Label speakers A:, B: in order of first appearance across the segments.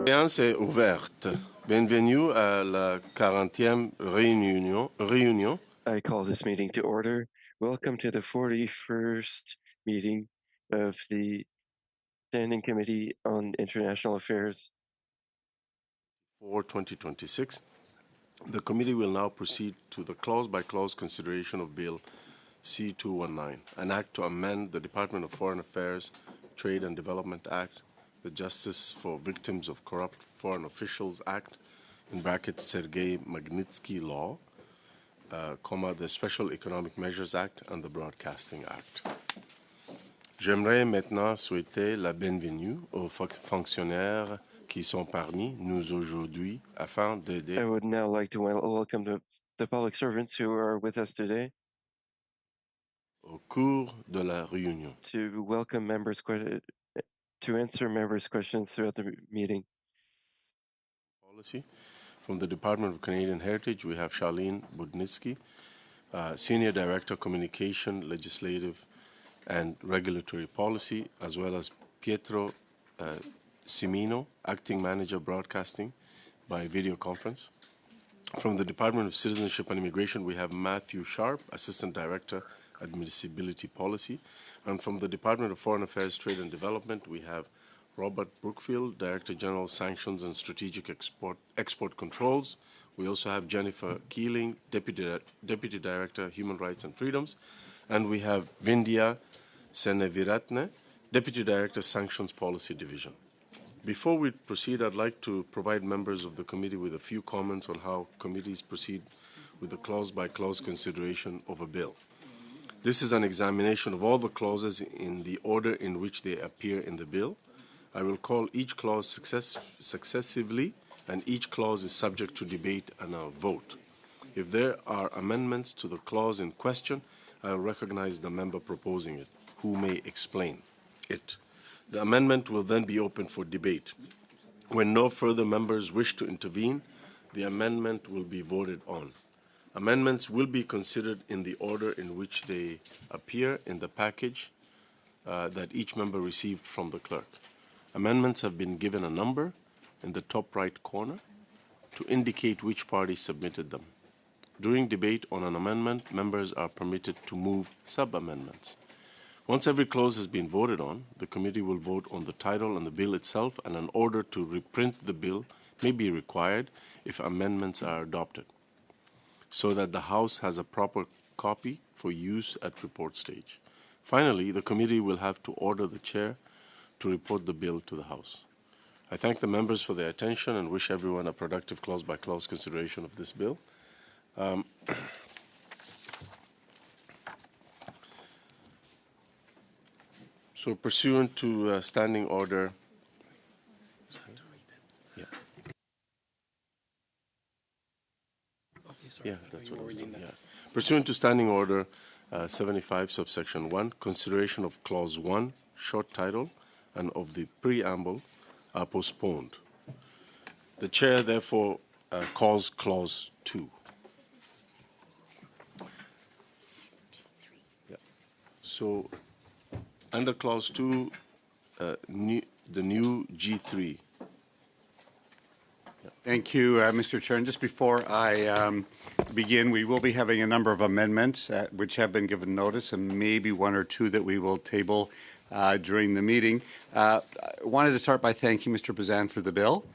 A: Séance est ouverte. Bienvenue à la 40e réunion.
B: I call this meeting to order. Welcome to the 41st meeting of the Standing Committee on International Affairs.
A: For 2026, the committee will now proceed to the clause-by-clause consideration of Bill C-219, an act to amend the Department of Foreign Affairs, Trade and Development Act, the Justice for Victims of Corrupt Foreign Officials Act, in brackets Sergei Magnitsky Law, the Special Economic Measures Act and the Broadcasting Act. J'aimerais maintenant souhaiter la bienvenue aux fonctionnaires qui sont parmi nous aujourd'hui afin d'aider.
B: I would now like to welcome the public servants who are with us today.
A: Au cours de la réunion.
B: To welcome members, to answer members' questions throughout the meeting.
A: Policy. From the Department of Canadian Heritage, we have Charlene Budnitsky, Senior Director, Communication, Legislative and Regulatory Policy, as well as Pietro Cimino, Acting Manager, Broadcasting by video conference. From the Department of Citizenship and Immigration, we have Matthew Sharp, Assistant Director, Admissibility Policy. And from the Department of Foreign Affairs, Trade and Development, we have Robert Brookfield, Director General, Sanctions and Strategic Export Controls. We also have Jennifer Keeling, Deputy Director, Human Rights and Freedoms. And we have Vindhya Seneviratne, Deputy Director, Sanctions Policy Division. Before we proceed, I'd like to provide members of the committee with a few comments on how committees proceed with the clause-by-clause consideration of a bill. This is an examination of all the clauses in the order in which they appear in the bill. I will call each clause successively, and each clause is subject to debate and a vote. If there are amendments to the clause in question, I will recognize the member proposing it, who may explain it. The amendment will then be open for debate. When no further members wish to intervene, the amendment will be voted on. Amendments will be considered in the order in which they appear in the package that each member received from the clerk. Amendments have been given a number in the top right corner to indicate which party submitted them. During debate on an amendment, members are permitted to move sub-amendments. Once every clause has been voted on, the committee will vote on the title and the bill itself, and an order to reprint the bill may be required if amendments are adopted, so that the House has a proper copy for use at report stage. Finally, the committee will have to order the chair to report the bill to the House. I thank the members for their attention and wish everyone a productive clause-by-clause consideration of this bill. So pursuant to Standing Order, that's what I was doing. Pursuant to Standing Order 75, subsection 1, consideration of Clause 1, short title, and of the preamble are postponed. The Chair therefore calls Clause 2. So under Clause 2, the new G3.
C: Thank you, Mr. Chair. And just before I begin, we will be having a number of amendments which have been given notice, and maybe one or two that we will table during the meeting. I wanted to start by thanking Mr. Bazan for the bill,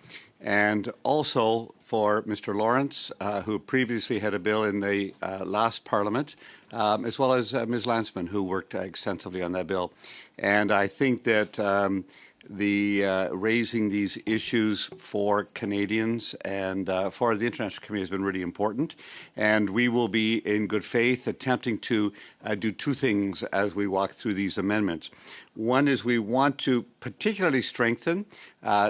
C: and also for Mr. Lawrence, who previously had a bill in the last Parliament, as well as Ms. Landsman, who worked extensively on that bill. And I think that raising these issues for Canadians and for the international community has been really important. And we will be, in good faith, attempting to do two things as we walk through these amendments. One is we want to particularly strengthen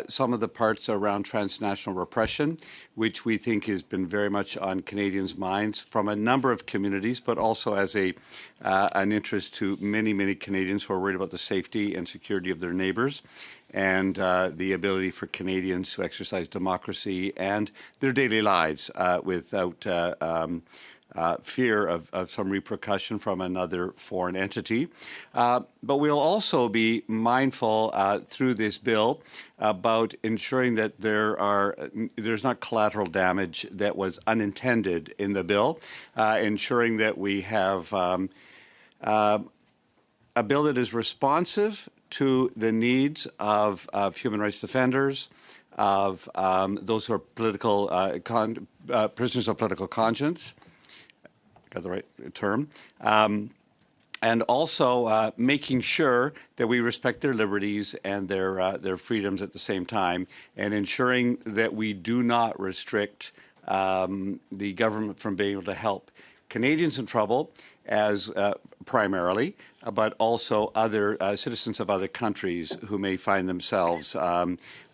C: some of the parts around transnational repression, which we think has been very much on Canadians' minds from a number of communities, but also as an interest to many, many Canadians who are worried about the safety and security of their neighbours, and the ability for Canadians to exercise democracy and their daily lives without fear of some repercussion from another foreign entity. But we'll also be mindful through this bill about ensuring that there's not collateral damage that was unintended in the bill, ensuring that we have a bill that is responsive to the needs of human rights defenders, of those who are political prisoners of political conscience, got the right term, and also making sure that we respect their liberties and their freedoms at the same time, and ensuring that we do not restrict the government from being able to help Canadians in trouble as primarily, but also other citizens of other countries who may find themselves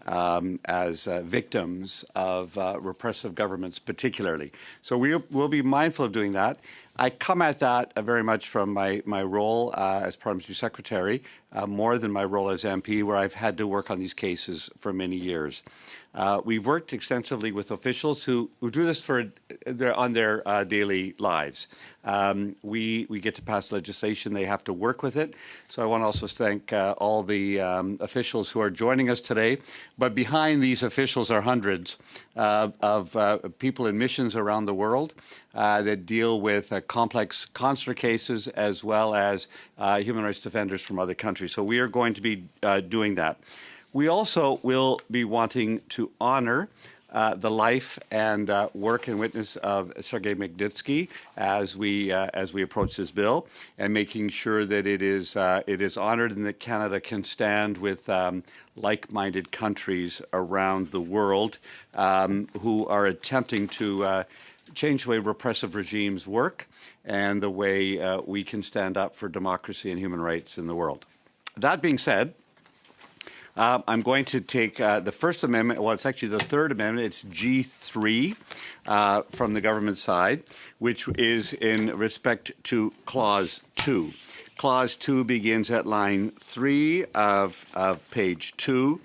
C: as victims of repressive governments particularly. So we'll be mindful of doing that. I come at that very much from my role as Parliamentary Secretary, more than my role as MP, where I've had to work on these cases for many years. We've worked extensively with officials who do this on their daily lives. We get to pass legislation, they have to work with it. So I want to also thank all the officials who are joining us today. But behind these officials are hundreds of people in missions around the world that deal with complex consular cases as well as human rights defenders from other countries. So we are going to be doing that. We also will be wanting to honor the life and work and witness of Sergei Magnitsky as we approach this bill, and making sure that it is honored and that Canada can stand with like-minded countries around the world who are attempting to change the way repressive regimes work and the way we can stand up for democracy and human rights in the world. That being said, I'm going to take the First Amendment, well, it's actually the Third Amendment, it's G3 from the government side, which is in respect to Clause 2. Clause 2 begins at line 3 of page 2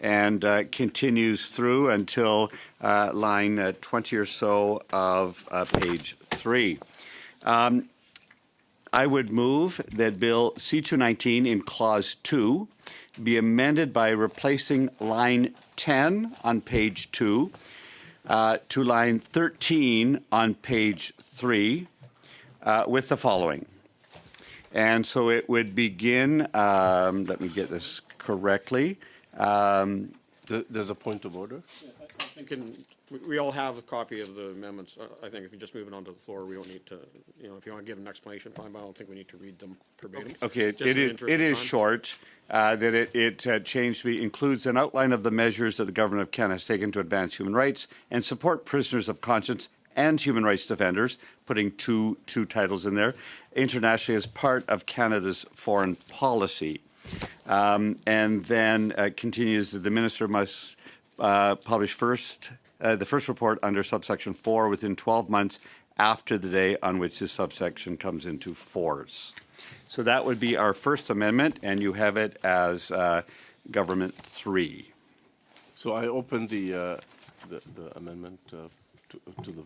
C: and continues through until line 20 or so of page 3. I would move that Bill C-219 in Clause 2 be amended by replacing line 10 on page 2 to line 13 on page 3 with the following. And so it would begin, let me get this correctly.
A: There's a point of order?
D: I'm thinking we all have a copy of the amendments. I think if you just move it onto the floor, we don't need to, if you want to give an explanation, fine, but I don't think we need to read them verbatim.
C: Okay,
D: Just in the interest
C: it
D: of
C: is
D: time.
C: short, that it changed to be includes an outline of the measures that the government of Canada has taken to advance human rights and support prisoners of conscience and human rights defenders, putting two titles in there, internationally as part of Canada's foreign policy. And then continues that the minister must publish the first report under subsection 4 within 12 months after the day on which this subsection comes into force. So that would be our First Amendment, and you have it as Government 3.
A: So I open the amendment to the.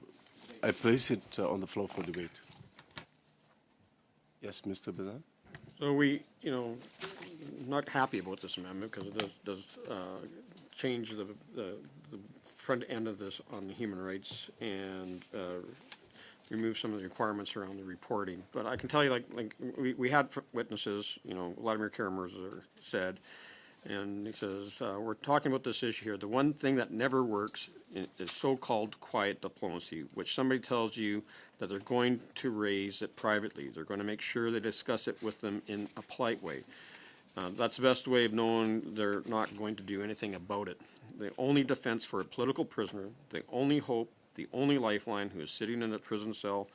A: I place it on the floor for debate. Yes, Mr. Bazan?
D: So we, not happy about this amendment because it does change the front end of this on the human rights and remove some of the requirements around the reporting. But I can tell you, like we had witnesses, Vladimir Karamirza said, and he says, we're talking about this issue here. The one thing that never works is so-called quiet diplomacy, which somebody tells you that they're going to raise it privately. They're going to make sure they discuss it with them in a polite way. That's the best way of knowing they're not going to do anything about it. The only defense for a political prisoner, the only hope, the only lifeline who is sitting in a prison cell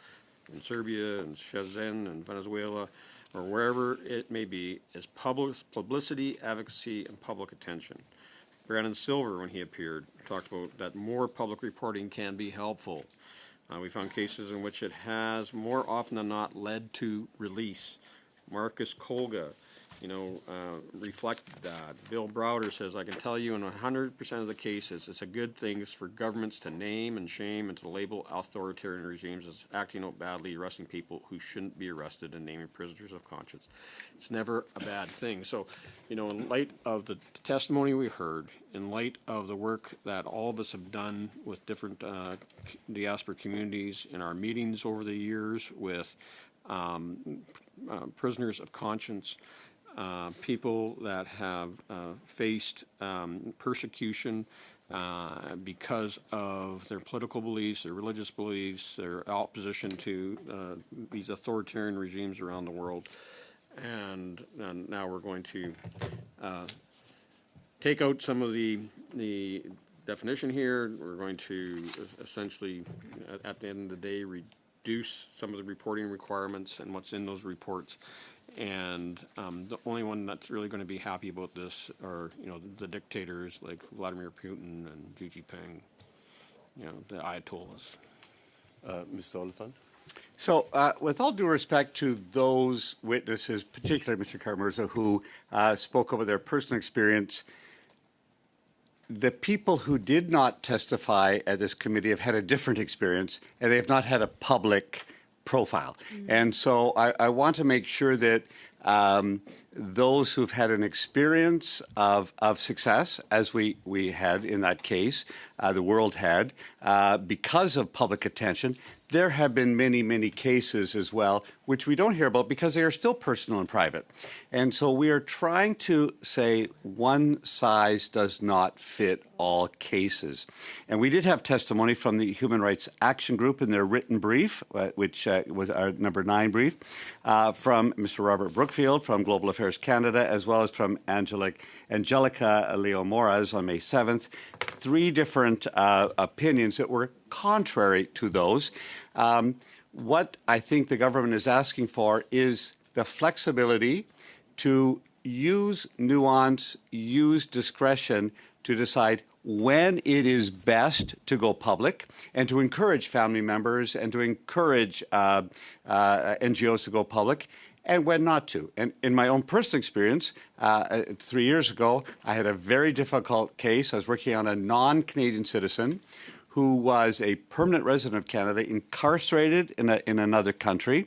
D: in Serbia and Shenzhen and Venezuela or wherever it may be is publicity, advocacy, and public attention. Brandon Silver, when he appeared, talked about that more public reporting can be helpful. We found cases in which it has more often than not led to release. Marcus Kolga reflect that. Bill Browder says, I can tell you in 100% of the cases, it's a good thing for governments to name and shame and to label authoritarian regimes as acting out badly, arresting people who shouldn't be arrested, and naming prisoners of conscience. It's never a bad thing. So, in light of the testimony we heard, in light of the work that all of us have done with different diaspora communities in our meetings over the years with prisoners of conscience, people that have faced persecution because of their political beliefs, their religious beliefs, their opposition to these authoritarian regimes around the world. And now we're going to take out some of the definition here. We're going to essentially, at the end of the day, reduce some of the reporting requirements and what's in those reports. And the only one that's really going to be happy about this are, the dictators like Vladimir Putin and Xi Jinping, the Ayatollahs.
A: Mr. Oliphant?
C: So, with all due respect to those witnesses, particularly Mr. Carmerza, who spoke about their personal experience, the people who did not testify at this committee have had a different experience, and they have not had a public profile. And so I want to make sure that those who've had an experience of success, as we had in that case, the world had, because of public attention, there have been many, many cases as well, which we don't hear about because they are still personal and private. And so we are trying to say one size does not fit all cases. And we did have testimony from the Human Rights Action Group in their written brief, which was our number 9 brief, from Mr. Robert Brookfield from Global Affairs Canada, as well as from Angelica Leo Moraz on May 7th. 3 different opinions that were contrary to those. What I think the government is asking for is the flexibility to use nuance, use discretion to decide when it is best to go public and to encourage family members and to encourage NGOs to go public, and when not to. And in my own personal experience, 3 years ago, I had a very difficult case. I was working on a non-Canadian citizen who was a permanent resident of Canada, incarcerated in another country.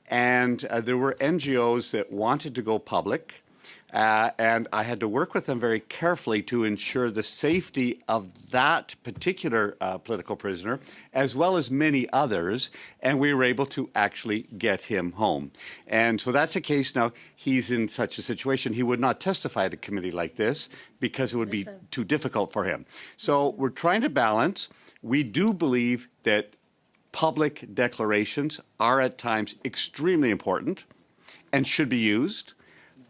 C: And there were NGOs that wanted to go public. And I had to work with them very carefully to ensure the safety of that particular political prisoner, as well as many others, and we were able to actually get him home. And so that's a case now. He's in such a situation, he would not testify at a committee like this because it would be too difficult for him. So we're trying to balance. We do believe that public declarations are at times extremely important and should be used.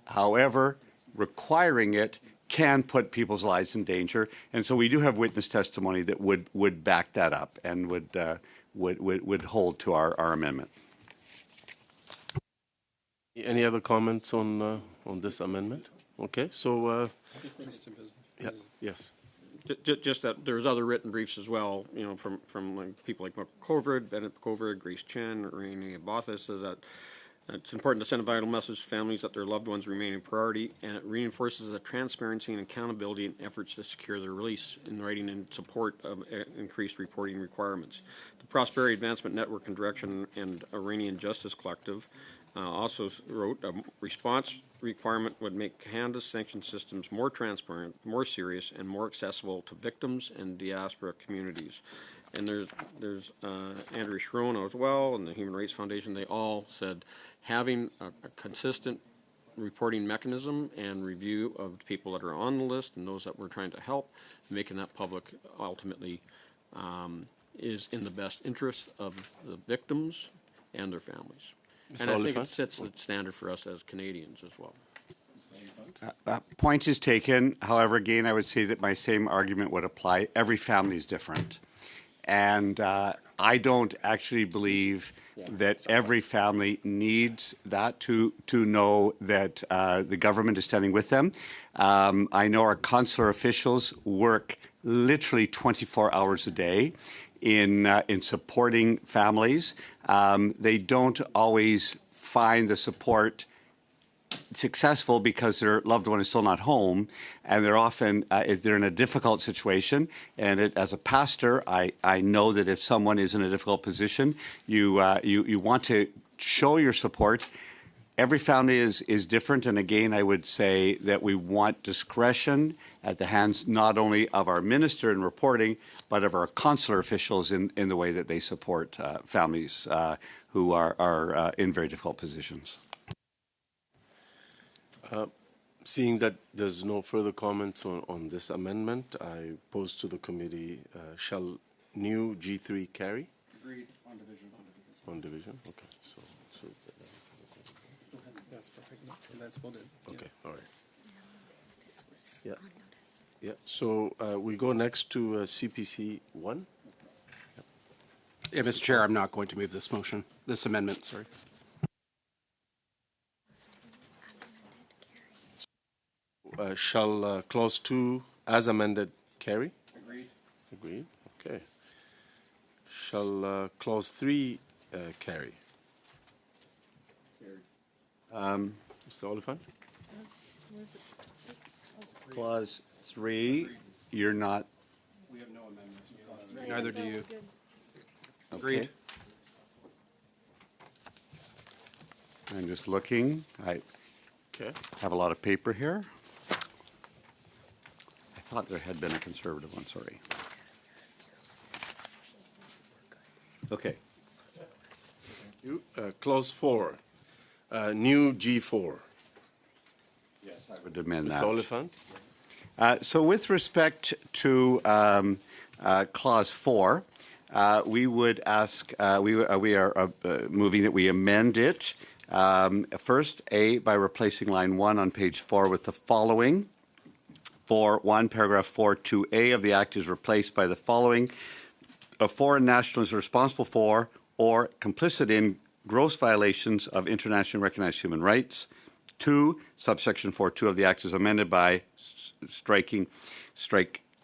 C: However, requiring it can put people's lives in danger, and so we do have witness testimony that would back that up and would hold to our amendment.
A: Any other comments on this amendment? Okay, so yeah, yes.
D: Just that there's other written briefs as well, from like people like Mark Coverd, Bennett Coverd, Grace Chen, Rainey Bothas, says that it's important to send a vital message to families that their loved ones remain a priority, and it reinforces the transparency and accountability in efforts to secure their release in writing in support of increased reporting requirements. The Prosperity Advancement Network and Direction and Iranian Justice Collective also wrote a response requirement would make Canada's sanction systems more transparent, more serious, and more accessible to victims and diaspora communities. And there's Andrew Schroen as well, and the Human Rights Foundation. They all said having a consistent reporting mechanism and review of people that are on the list and those that we're trying to help, making that public ultimately is in the best interest of the victims and their families. And I think it sets the standard for us as Canadians as well.
C: Point is taken. However, again, I would say that my same argument would apply. Every family is different. And I don't actually believe that every family needs that to know that the government is standing with them. I know our consular officials work literally 24 hours a day in supporting families. They don't always find the support successful because their loved one is still not home, and they're often they're in a difficult situation. And as a pastor, I know that if someone is in a difficult position, you want to show your support. Every family is different, and again, I would say that we want discretion at the hands not only of our minister in reporting, but of our consular officials in the way that they support families who are in very difficult positions.
A: Seeing that there's no further comments on this amendment, I pose to the committee, shall new G3 carry?
E: Agreed. On division.
A: On division, okay. So
E: That's perfect. That's voted.
A: okay, all right. Yeah. Yeah, so we go next to CPC 1.
E: Yeah, Mr. Chair, I'm not going to move this amendment, sorry.
A: Shall clause 2 as amended carry?
E: Agreed.
A: Agreed, okay. Shall clause 3 carry? Mr. Oliphant?
C: Clause 3, you're not.
E: We have no amendments. Neither do you.
C: Okay.
E: Agreed.
C: I'm just looking. I
A: Okay.
C: have a lot of paper here. I thought there had been a conservative one, sorry. Okay.
A: You, clause 4, new G4.
C: Yes, I would amend
A: Mr.
C: that.
A: Oliphant?
C: So with respect to clause 4, we would ask, we are moving that we amend it. First, A, by replacing line 1 on page 4 with the following. For 1, paragraph 4, 2A of the Act is replaced by the following. A foreign national is responsible for or complicit in gross violations of internationally recognized human rights. 2, subsection 4.2 of the Act is amended by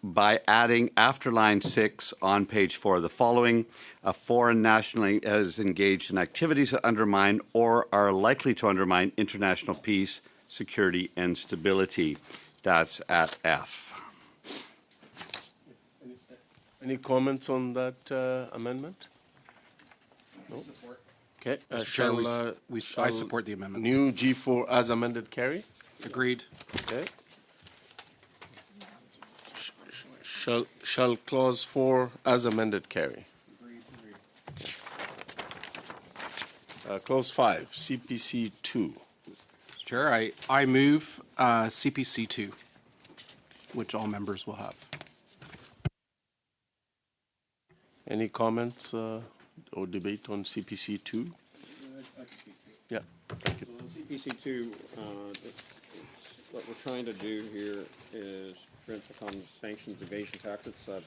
C: by adding after line 6 on page 4 the following. A foreign national is engaged in activities that undermine or are likely to undermine international peace, security, and stability. That's at F.
A: Any comments on that amendment? No? Okay.
E: Mr. Chair, I support the amendment.
A: New G4 as amended carry?
E: Agreed.
A: Okay. Shall clause 4 as amended carry? Clause 5, CPC 2.
E: Mr. Chair, I move CPC 2, which all members will have.
A: Any comments or debate on CPC 2? Yeah, thank you.
D: CPC 2, what we're trying to do here is print upon sanctions evasion tactics that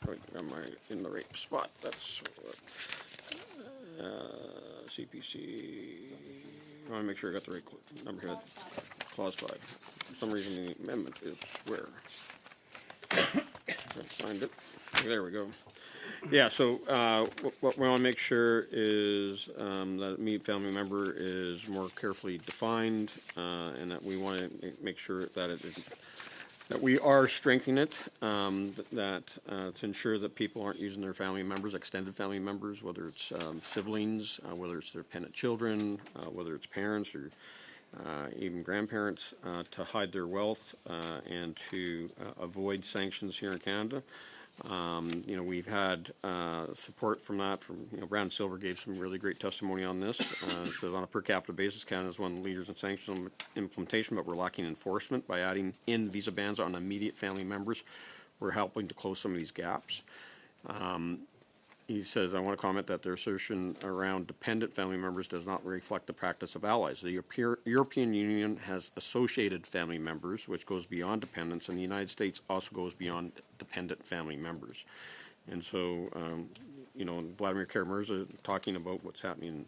D: are, am I in the right spot? That's CPC, I want to make sure I got the right number here, clause 5. For some reason the amendment is where? I find it. There we go. Yeah, so what we want to make sure is that immediate family member is more carefully defined, and that we want to make sure that it is, that we are strengthening it, to ensure that people aren't using their family members, extended family members, whether it's siblings, whether it's their dependent children, whether it's parents or even grandparents, to hide their wealth and to avoid sanctions here in Canada. You know, we've had support from that. From Brandon Silver gave some really great testimony on this. So on a per capita basis, Canada is one of the leaders in sanctions implementation, but we're lacking enforcement. By adding in visa bans on immediate family members, we're helping to close some of these gaps. He says, I want to comment that their assertion around dependent family members does not reflect the practice of allies. The European Union has associated family members, which goes beyond dependents, and the United States also goes beyond dependent family members. And so, Vladimir Kara-Murza talking about what's happening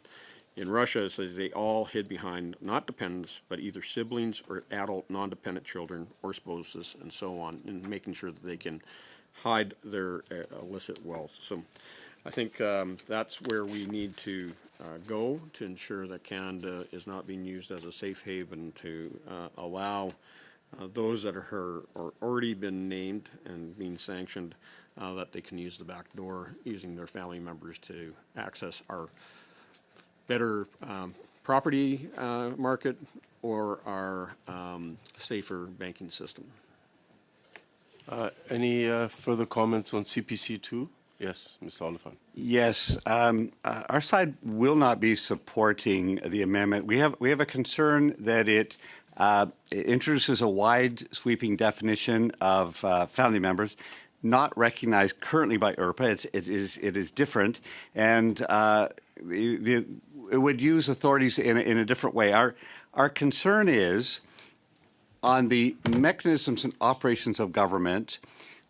D: in Russia says they all hid behind not dependents, but either siblings or adult non-dependent children or spouses and so on, and making sure that they can hide their illicit wealth. So I think that's where we need to go to ensure that Canada is not being used as a safe haven to allow those that are already been named and being sanctioned, that they can use the back door using their family members to access our better property market or our safer banking system.
A: Any further comments on CPC 2? Yes, Mr. Oliphant.
C: Yes, our side will not be supporting the amendment. We have a concern that it introduces a wide sweeping definition of family members, not recognized currently by IRPA. It is different, and it would use authorities in a different way. Our concern is on the mechanisms and operations of government.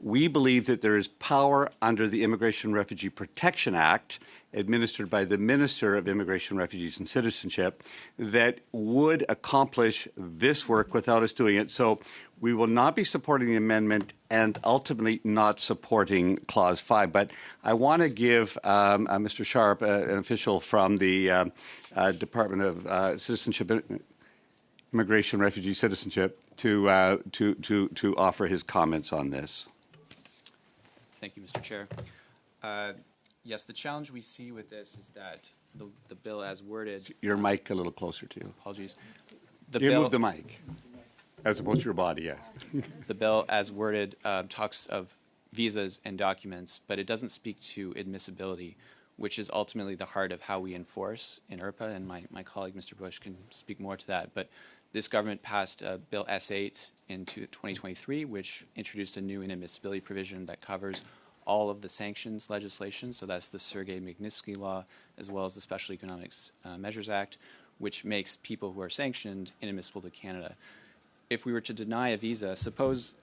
C: We believe that there is power under the Immigration Refugee Protection Act, administered by the Minister of Immigration, Refugees and Citizenship, that would accomplish this work without us doing it. So we will not be supporting the amendment and ultimately not supporting Clause 5. But I want to give Mr. Sharp, an official from the Department of Citizenship, Immigration, Refugee, Citizenship, to offer his comments on this.
F: Thank you, Mr. Chair. Yes, the challenge we see with this is that the bill as worded.
C: Your mic a little closer to you.
F: Apologies.
C: You move the mic, as opposed to your body, yes.
F: The bill as worded talks of visas and documents, but it doesn't speak to admissibility, which is ultimately the heart of how we enforce in IRPA, and my colleague, Mr. Bush, can speak more to that. But this government passed Bill S8 in 2023, which introduced a new inadmissibility provision that covers all of the sanctions legislation. So that's the Sergei Magnitsky Law, as well as the Special Economics Measures Act, which makes people who are sanctioned inadmissible to Canada. If we were to deny a visa, suppose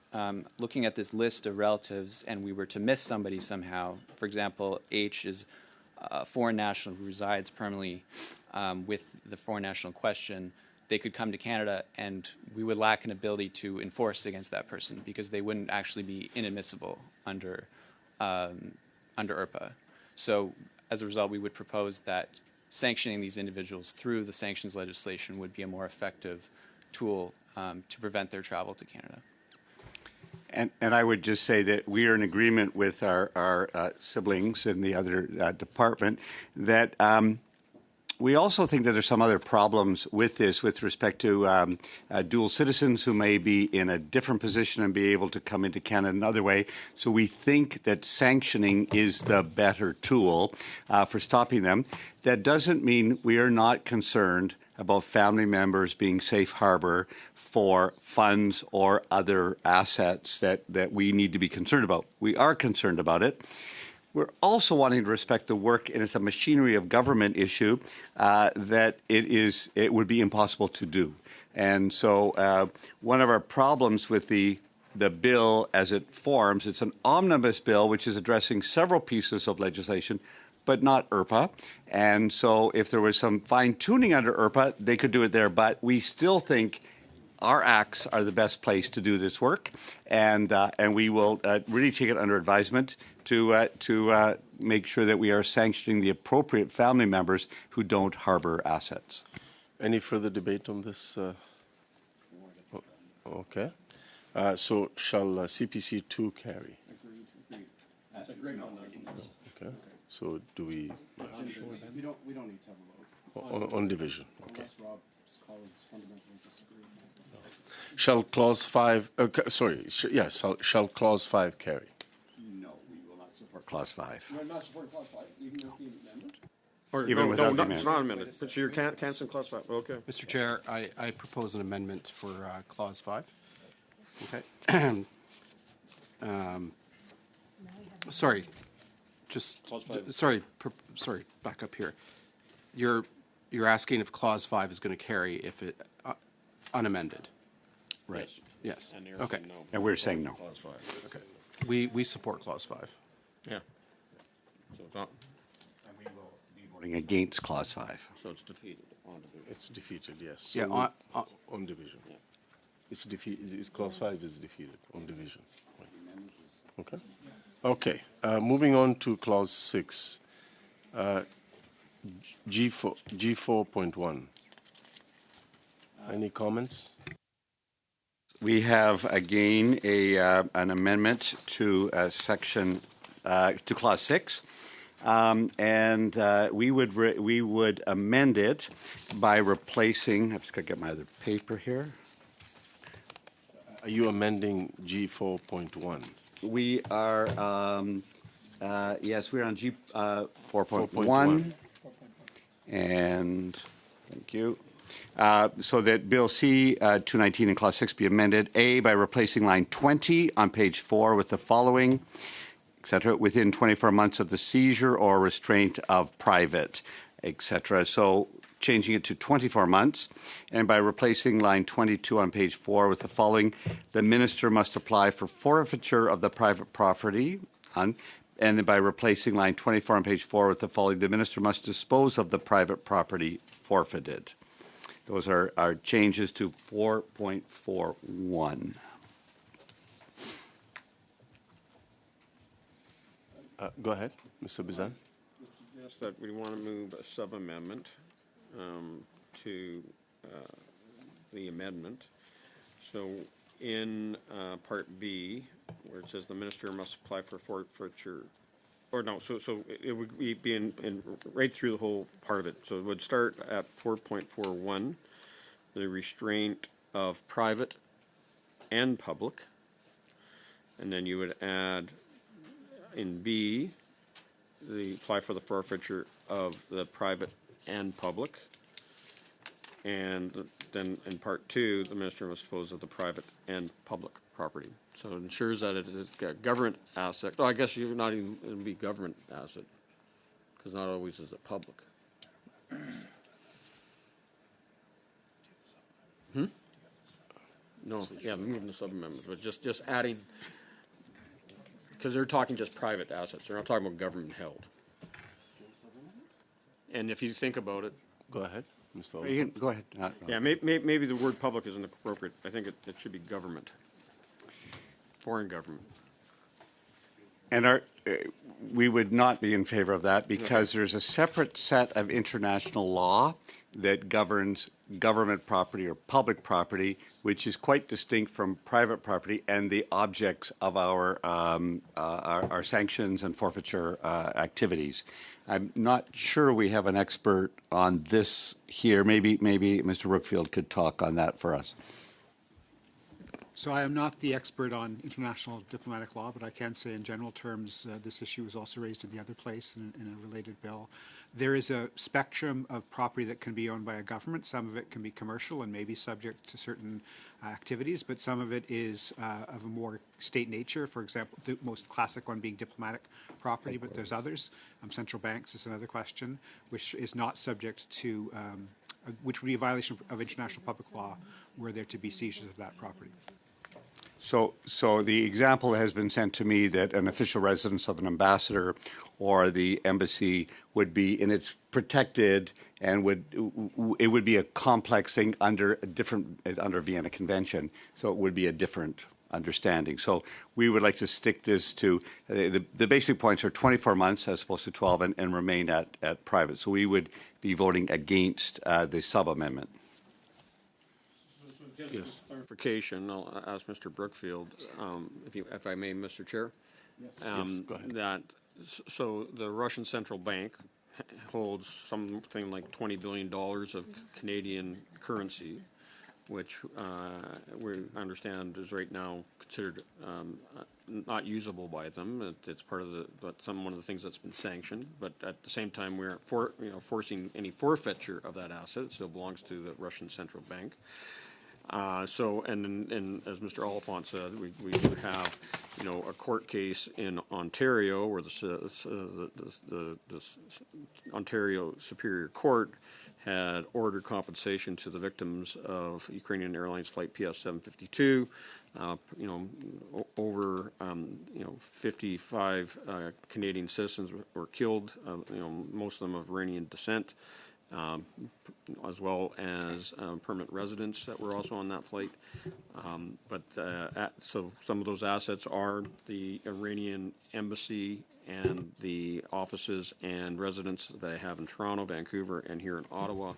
F: looking at this list of relatives and we were to miss somebody somehow, for example, H is a foreign national who resides permanently with the foreign national question, they could come to Canada and we would lack an ability to enforce against that person because they wouldn't actually be inadmissible under IRPA. So as a result, we would propose that sanctioning these individuals through the sanctions legislation would be a more effective tool to prevent their travel to Canada.
C: And I would just say that we are in agreement with our siblings in the other department that we also think that there's some other problems with this with respect to dual citizens who may be in a different position and be able to come into Canada another way. So we think that sanctioning is the better tool for stopping them. That doesn't mean we are not concerned about family members being safe harbor for funds or other assets that we need to be concerned about. We are concerned about it. We're also wanting to respect the work, and it's a machinery of government issue that it would be impossible to do. And so one of our problems with the bill as it forms, it's an omnibus bill which is addressing several pieces of legislation, but not IRPA. And so if there was some fine-tuning under IRPA, they could do it there. But we still think our acts are the best place to do this work, and we will really take it under advisement to make sure that we are sanctioning the appropriate family members who don't harbor assets.
A: Any further debate on this? Okay. So shall CPC 2 carry?
E: Agreed.
A: Okay. So do we?
E: We don't need to have a vote.
A: On division. Okay.
E: Unless Rob's colleagues fundamentally disagree.
A: Shall clause 5? Yes. Shall clause 5 carry?
C: No, we will not support Clause 5.
E: We're not supporting clause 5, even with the amendment?
D: Or,
C: Even without the
D: it's not amended. But you're canceling Clause 5. Okay.
E: Mr. Chair, I propose an amendment for clause 5. Okay. Sorry. Sorry, back up here. You're asking if clause 5 is going to carry if it unamended.
C: Right.
E: Yes.
D: And you're
E: Okay.
D: saying no.
C: And we're saying no.
D: Clause 5.
E: Okay. We support clause 5.
D: Yeah. So it's not.
C: And we will be voting against Clause 5.
D: So it's defeated on division.
A: It's defeated. Yes. So
E: Yeah.
A: on division. Yeah. It's defeated. Clause 5 is defeated on division. Right. Okay. Okay. Moving on to clause 6. G4.1. Any comments?
C: We have again an amendment to section to clause 6, and we would amend it by replacing. I'm just going to get my other paper here.
A: Are you amending G4.1?
C: We are yes, we're on G 4.1,
A: 4.1.
C: and thank you. So that Bill C 219 in clause 6 be amended. A, by replacing line 20 on page 4 with the following, etc., within 24 months of the seizure or restraint of private, etc. So changing it to 24 months. And by replacing line 22 on page 4 with the following, the minister must apply for forfeiture of the private property on. And then by replacing line 24 on page 4 with the following, the minister must dispose of the private property forfeited. Those are our changes to 4.41.
A: Go ahead, Mr. Bizan.
D: Yes, that we want to move a sub-amendment to the amendment. So in Part B, where it says the minister must apply for forfeiture, or no, so it would be in right through the whole part of it. So it would start at 4.41, the restraint of private and public, and then you would add in B, the apply for the forfeiture of the private and public, and then in Part 2, the minister must dispose of the private and public property. So it ensures that it is a government asset. Oh, I guess you're not even going to be government asset, because not always is it public. No, yeah, moving the sub-amendment, but just adding, because they're talking just private assets. They're not talking about government held. And if you think about it,
A: Go ahead, Mr.
C: You
A: Oliver.
C: can, go ahead.
D: yeah, maybe the word public isn't appropriate. I think it should be government, foreign government.
C: And we would not be in favor of that because there's a separate set of international law that governs government property or public property, which is quite distinct from private property and the objects of our sanctions and forfeiture activities. I'm not sure we have an expert on this here. Maybe Mr. Brookfield could talk on that for us.
G: So I am not the expert on international diplomatic law, but I can say in general terms this issue was also raised in the other place in a related bill. There is a spectrum of property that can be owned by a government. Some of it can be commercial and may be subject to certain activities, but some of it is of a more state nature. For example, the most classic one being diplomatic property, but there's others. Central banks is another question, which is not subject to, which would be a violation of international public law were there to be seizures of that property.
C: So the example has been sent to me that an official residence of an ambassador or the embassy would be, and it's protected, and it would be a complex thing under Vienna Convention. So it would be a different understanding. So we would like to stick this to the basic points are 24 months as opposed to 12, and remain at private. So we would be voting against the sub amendment.
A: Yes.
D: Clarification, I'll ask Mr. Brookfield, if I may, Mr. Chair.
A: Yes, go ahead.
D: So the Russian Central Bank holds something like $20 billion of Canadian currency, which we understand is right now considered not usable by them. It's part of one of the things that's been sanctioned. But at the same time, we're forcing any forfeiture of that asset. It still belongs to the Russian Central Bank. And as Mr. Oliphant said, we do have, a court case in Ontario where the Ontario Superior Court had ordered compensation to the victims of Ukrainian Airlines Flight PS 752. Over 55 Canadian citizens were killed. Most of them of Iranian descent. as well as permanent residents that were also on that flight. So some of those assets are the Iranian embassy and the offices and residents that I have in Toronto, Vancouver, and here in Ottawa.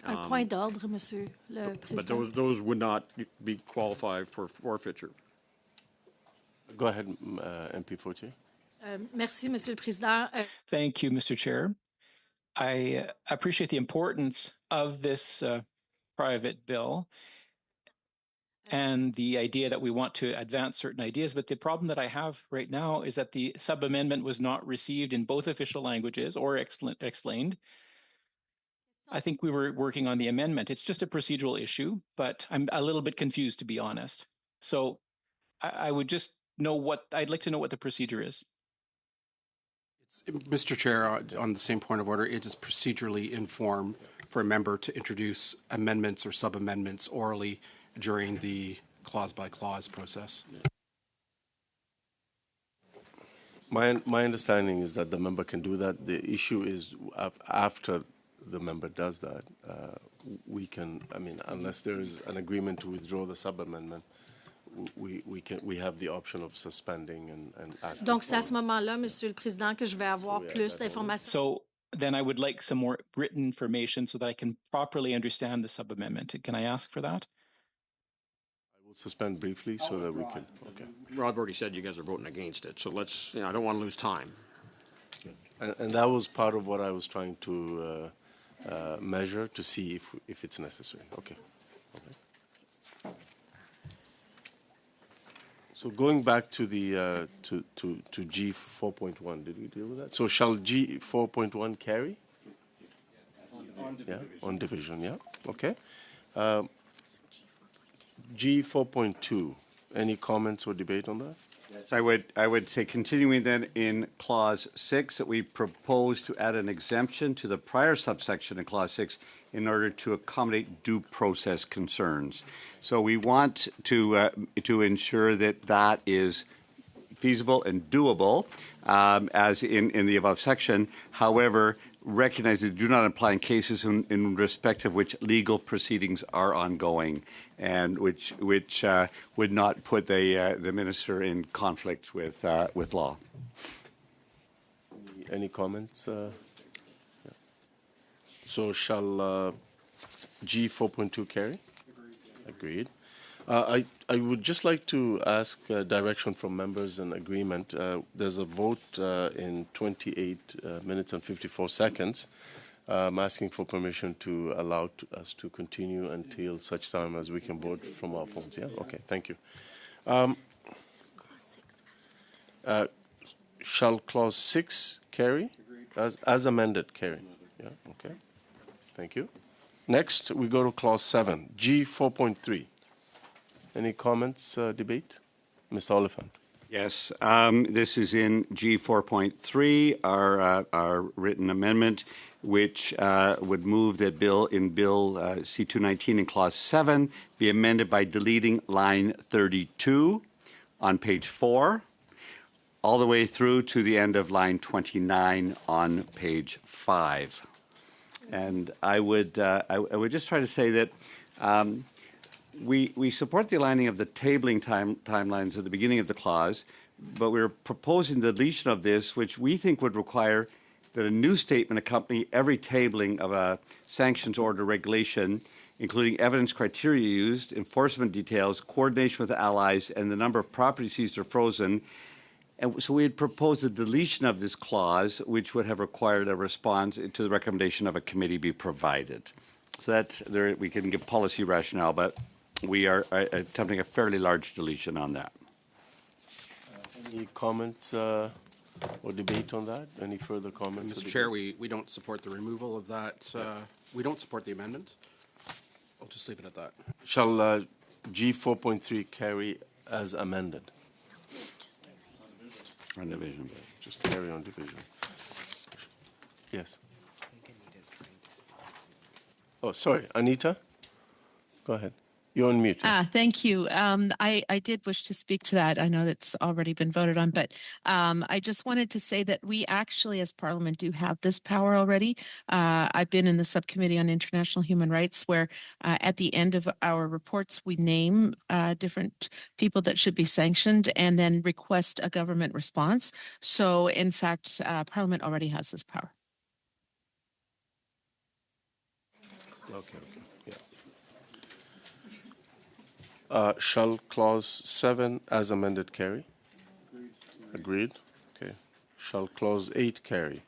H: Un point d'ordre, Monsieur le
D: But
H: Président.
D: those would not be qualified for forfeiture.
A: Go ahead, MP Fortier.
H: Merci, Monsieur le Président.
I: Thank you, Mr. Chair. I appreciate the importance of this private bill and the idea that we want to advance certain ideas. But the problem that I have right now is that the sub-amendment was not received in both official languages or explained. I think we were working on the amendment. It's just a procedural issue, but I'm a little bit confused, to be honest. So I would just know I'd like to know what the procedure is.
E: Mr. Chair, on the same point of order, it is procedurally informed for a member to introduce amendments or sub-amendments orally during the clause-by-clause process.
A: My understanding is that the member can do that. The issue is after the member does that, we can, I mean, unless there is an agreement to withdraw the sub-amendment, we have the option of suspending and asking.
H: Donc, c'est à ce moment-là, Monsieur le Président, que je vais avoir plus d'informations.
I: So then I would like some more written information so that I can properly understand the sub-amendment. Can I ask for that?
A: I will suspend briefly so that we can, okay.
D: Rob already said you guys are voting against it, so let's, I don't want to lose time.
A: And that was part of what I was trying to measure to see if it's necessary. Okay. So going back to the to G 4.1, did we deal with that? So shall G 4.1 carry? Yeah, on division. Yeah. Okay. G 4.2. Any comments or debate on that?
C: Yes, I would say continuing then in clause 6 that we propose to add an exemption to the prior subsection in clause 6 in order to accommodate due process concerns. So we want to ensure that that is feasible and doable as in the above section. However, recognize that do not apply in cases in respect of which legal proceedings are ongoing and which would not put the minister in conflict with law.
A: Any comments? So shall G 4.2 carry? Agreed. I would just like to ask direction from members and agreement. There's a vote in 28 minutes and 54 seconds. I'm asking for permission to allow us to continue until such time as we can vote from our phones. Yeah? Okay, thank you. Shall clause 6 carry? As amended, carry. Yeah, okay. Thank you. Next, we go to clause 7, G 4.3. Any comments, debate? Mr. Oliphant.
C: Yes, this is in G 4.3, our written amendment, which would move that Bill C-219 in clause 7 be amended by deleting line 32 on page 4, all the way through to the end of line 29 on page 5. And I would just try to say that we support the aligning of the tabling timelines at the beginning of the clause, but we're proposing the deletion of this, which we think would require that a new statement accompany every tabling of a sanctions order regulation, including evidence criteria used, enforcement details, coordination with allies, and the number of properties seized or frozen. And so we had proposed a deletion of this clause, which would have required a response to the recommendation of a committee be provided. So that's there. We can give policy rationale, but we are attempting a fairly large deletion on that.
A: Any comments or debate on that? Any further comments?
E: Mr. Chair, we don't support the removal of that. We don't support the amendment. I'll just leave it at that.
A: Shall G 4.3 carry as amended?
C: On division.
A: Just carry on division. Yes. Oh, sorry, Anita? Go ahead. You're on mute.
J: Thank you. I did wish to speak to that. I know that's already been voted on, but I just wanted to say that we actually, as Parliament, do have this power already. I've been in the subcommittee on international human rights where at the end of our reports, we name different people that should be sanctioned and then request a government response. So, in fact, Parliament already has this power.
A: Okay. Yeah. Shall clause 7 as amended carry? Agreed. Okay. Shall clause 8 carry?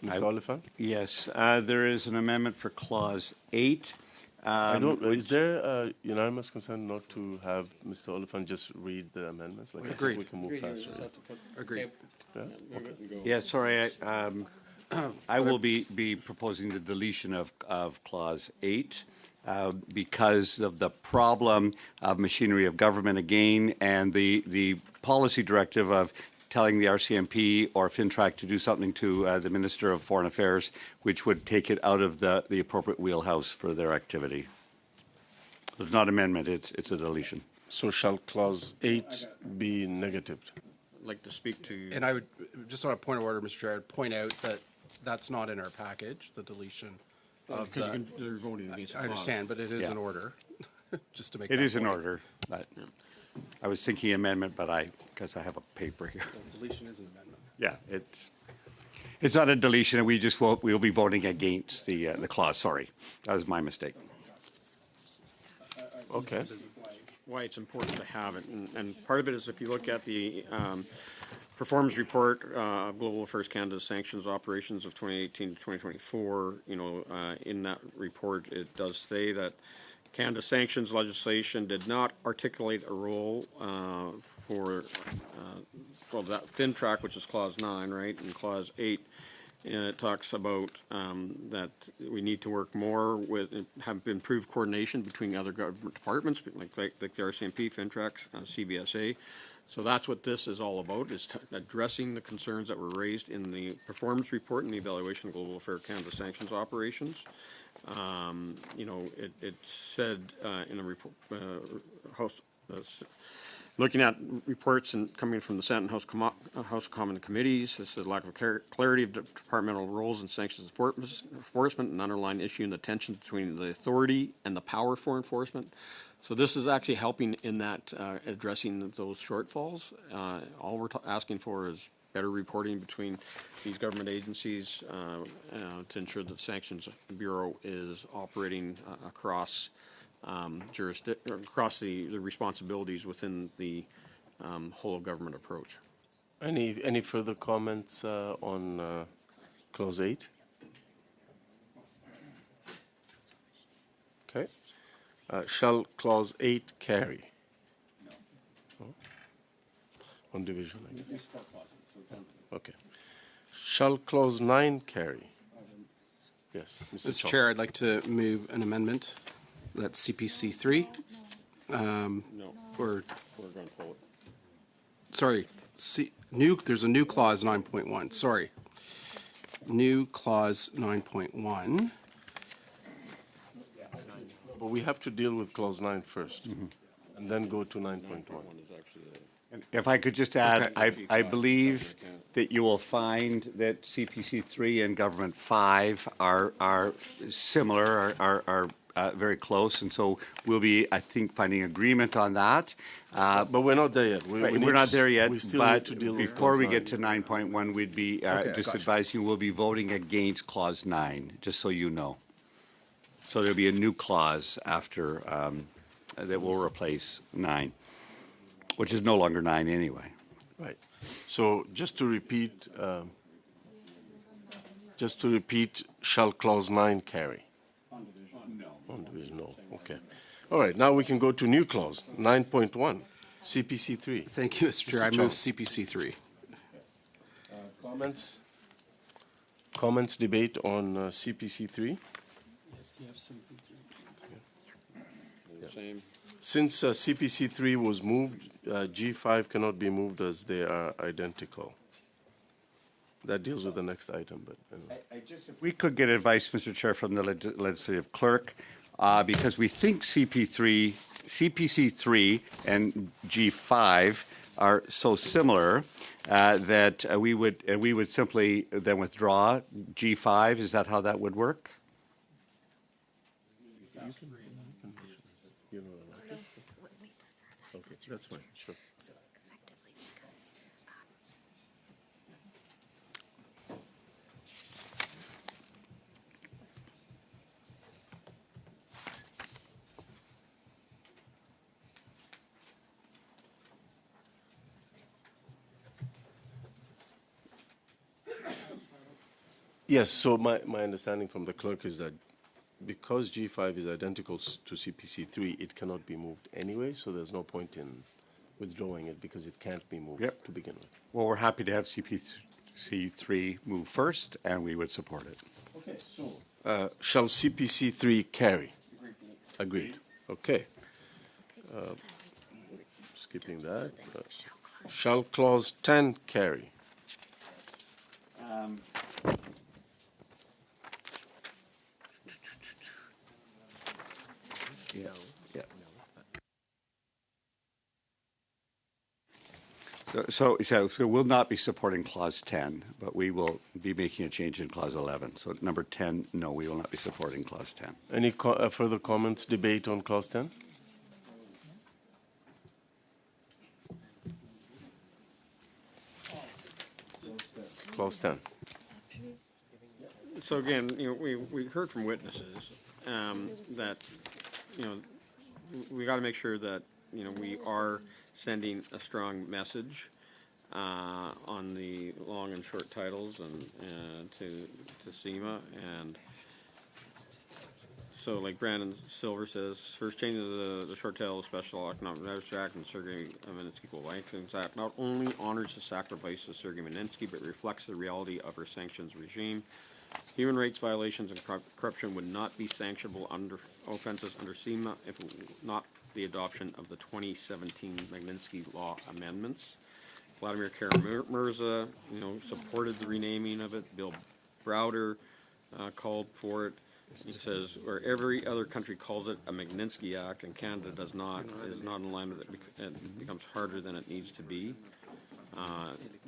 A: Mr. Oliphant?
C: Yes, there is an amendment for clause 8.
A: Is there a unanimous consent not to have Mr. Oliphant just read the amendments? Like, I think
E: Agreed.
A: we can move faster.
E: Agreed.
A: Yeah?
C: Yeah, sorry, I will be proposing the deletion of clause 8 because of the problem of machinery of government again and the policy directive of telling the RCMP or FINTRAC to do something to the Minister of Foreign Affairs, which would take it out of the appropriate wheelhouse for their activity. It's not amendment, it's a deletion.
A: So shall clause 8 be negatived?
D: I'd like to speak to.
E: And I would, just on a point of order, Mr. Chair, I'd point out that that's not in our package, the deletion of
D: Because
E: that.
D: they're voting against the
E: I understand, but it is
C: Yeah.
E: in order, just to make
C: It
E: that
C: is in
E: point.
C: order, but I was thinking amendment, but because I have a paper here.
E: Deletion is an amendment.
C: Yeah, it's not a deletion, and we'll be voting against the clause. Sorry, that was my mistake.
A: Okay.
D: Why it's important to have it, and part of it is if you look at the performance report of Global Affairs Canada's sanctions operations of 2018 to 2024, in that report it does say that Canada's sanctions legislation did not articulate a role for that FINTRAC, which is clause 9, right, and clause 8. It talks about that we need to work more with, have improved coordination between other government departments, like the RCMP, FINTRAC, CBSA. So that's what this is all about, is addressing the concerns that were raised in the performance report and the evaluation of Global Affairs Canada sanctions operations. It said in a report, looking at reports and coming from the Senate and House Common Committees, this is lack of clarity of departmental roles in sanctions enforcement, an underlying issue in the tension between the authority and the power for enforcement. So this is actually helping in that addressing those shortfalls. All we're asking for is better reporting between these government agencies to ensure that the Sanctions Bureau is operating across across the responsibilities within the whole of government approach.
A: Any further comments on clause 8? Okay. Shall clause 8 carry? No. On division, I guess. Okay. Shall clause 9 carry? Yes,
E: Mr. Chair, I'd like to move an amendment. That's CPC 3.
D: No,
E: Or,
D: we're going to pull it.
E: sorry, there's a new clause 9.1. Sorry. New clause 9.1.
A: But we have to deal with clause 9 first, and then go to 9.1.
C: If I could just add,
E: Okay.
C: I believe that you will find that CPC 3 and Government 5 are similar, are very close, and so we'll be, I think, finding agreement on that.
A: But we're not there yet.
C: We're not there yet,
A: We still
C: but
A: need to deal with
C: before
A: clause
C: we
A: 9.
C: get to 9.1, we'd be just
E: gotcha.
C: advising you we'll be voting against Clause 9, just so you know. So there'll be a new clause after that will replace 9, which is no longer 9 anyway.
A: Right. So just to repeat, shall clause 9 carry? On division, no. Okay. All right. Now we can go to new clause 9.1, CPC 3.
E: Thank you, Mr. Chair. I move CPC 3.
A: Comments? Comments, debate on CPC 3?
D: Same.
A: Since CPC 3 was moved, G5 cannot be moved as they are identical. That deals with the next item, but anyway.
C: If we could get advice, Mr. Chair, from the legislative clerk because we think CPC3 and G5 are so similar that we would simply then withdraw G5. Is that how that would work?
A: Okay, that's fine. Sure. Yes, so my understanding from the clerk is that because G5 is identical to CPC3, it cannot be moved anyway, so there's no point in withdrawing it because it can't be moved to begin with.
C: Well, we're happy to have CPC3 move first, and we would support it.
A: Okay, so shall CPC3 carry? Agreed. Okay. Skipping that. Shall clause 10 carry?
C: So we'll not be supporting Clause 10, but we will be making a change in Clause 11. So number 10, no, we will not be supporting Clause 10.
A: Any further comments, debate on clause 10? Clause 10.
D: So again, we heard from witnesses that, we got to make sure that, we are sending a strong message on the long and short titles and to SEMA. And so like Brandon Silver says, first change of the short title of Special Economic Measures Act and Sergei Magnitsky Global Sanctions Act not only honors the sacrifice of Sergei Magnitsky, but reflects the reality of our sanctions regime. Human rights violations and corruption would not be sanctionable under offenses under SEMA if it were not the adoption of the 2017 Magnitsky Law amendments. Vladimir Kara-Murza, supported the renaming of it. Bill Browder called for it. He says, where every other country calls it a Magnitsky Act and Canada does not, is not in line with it, it becomes harder than it needs to be.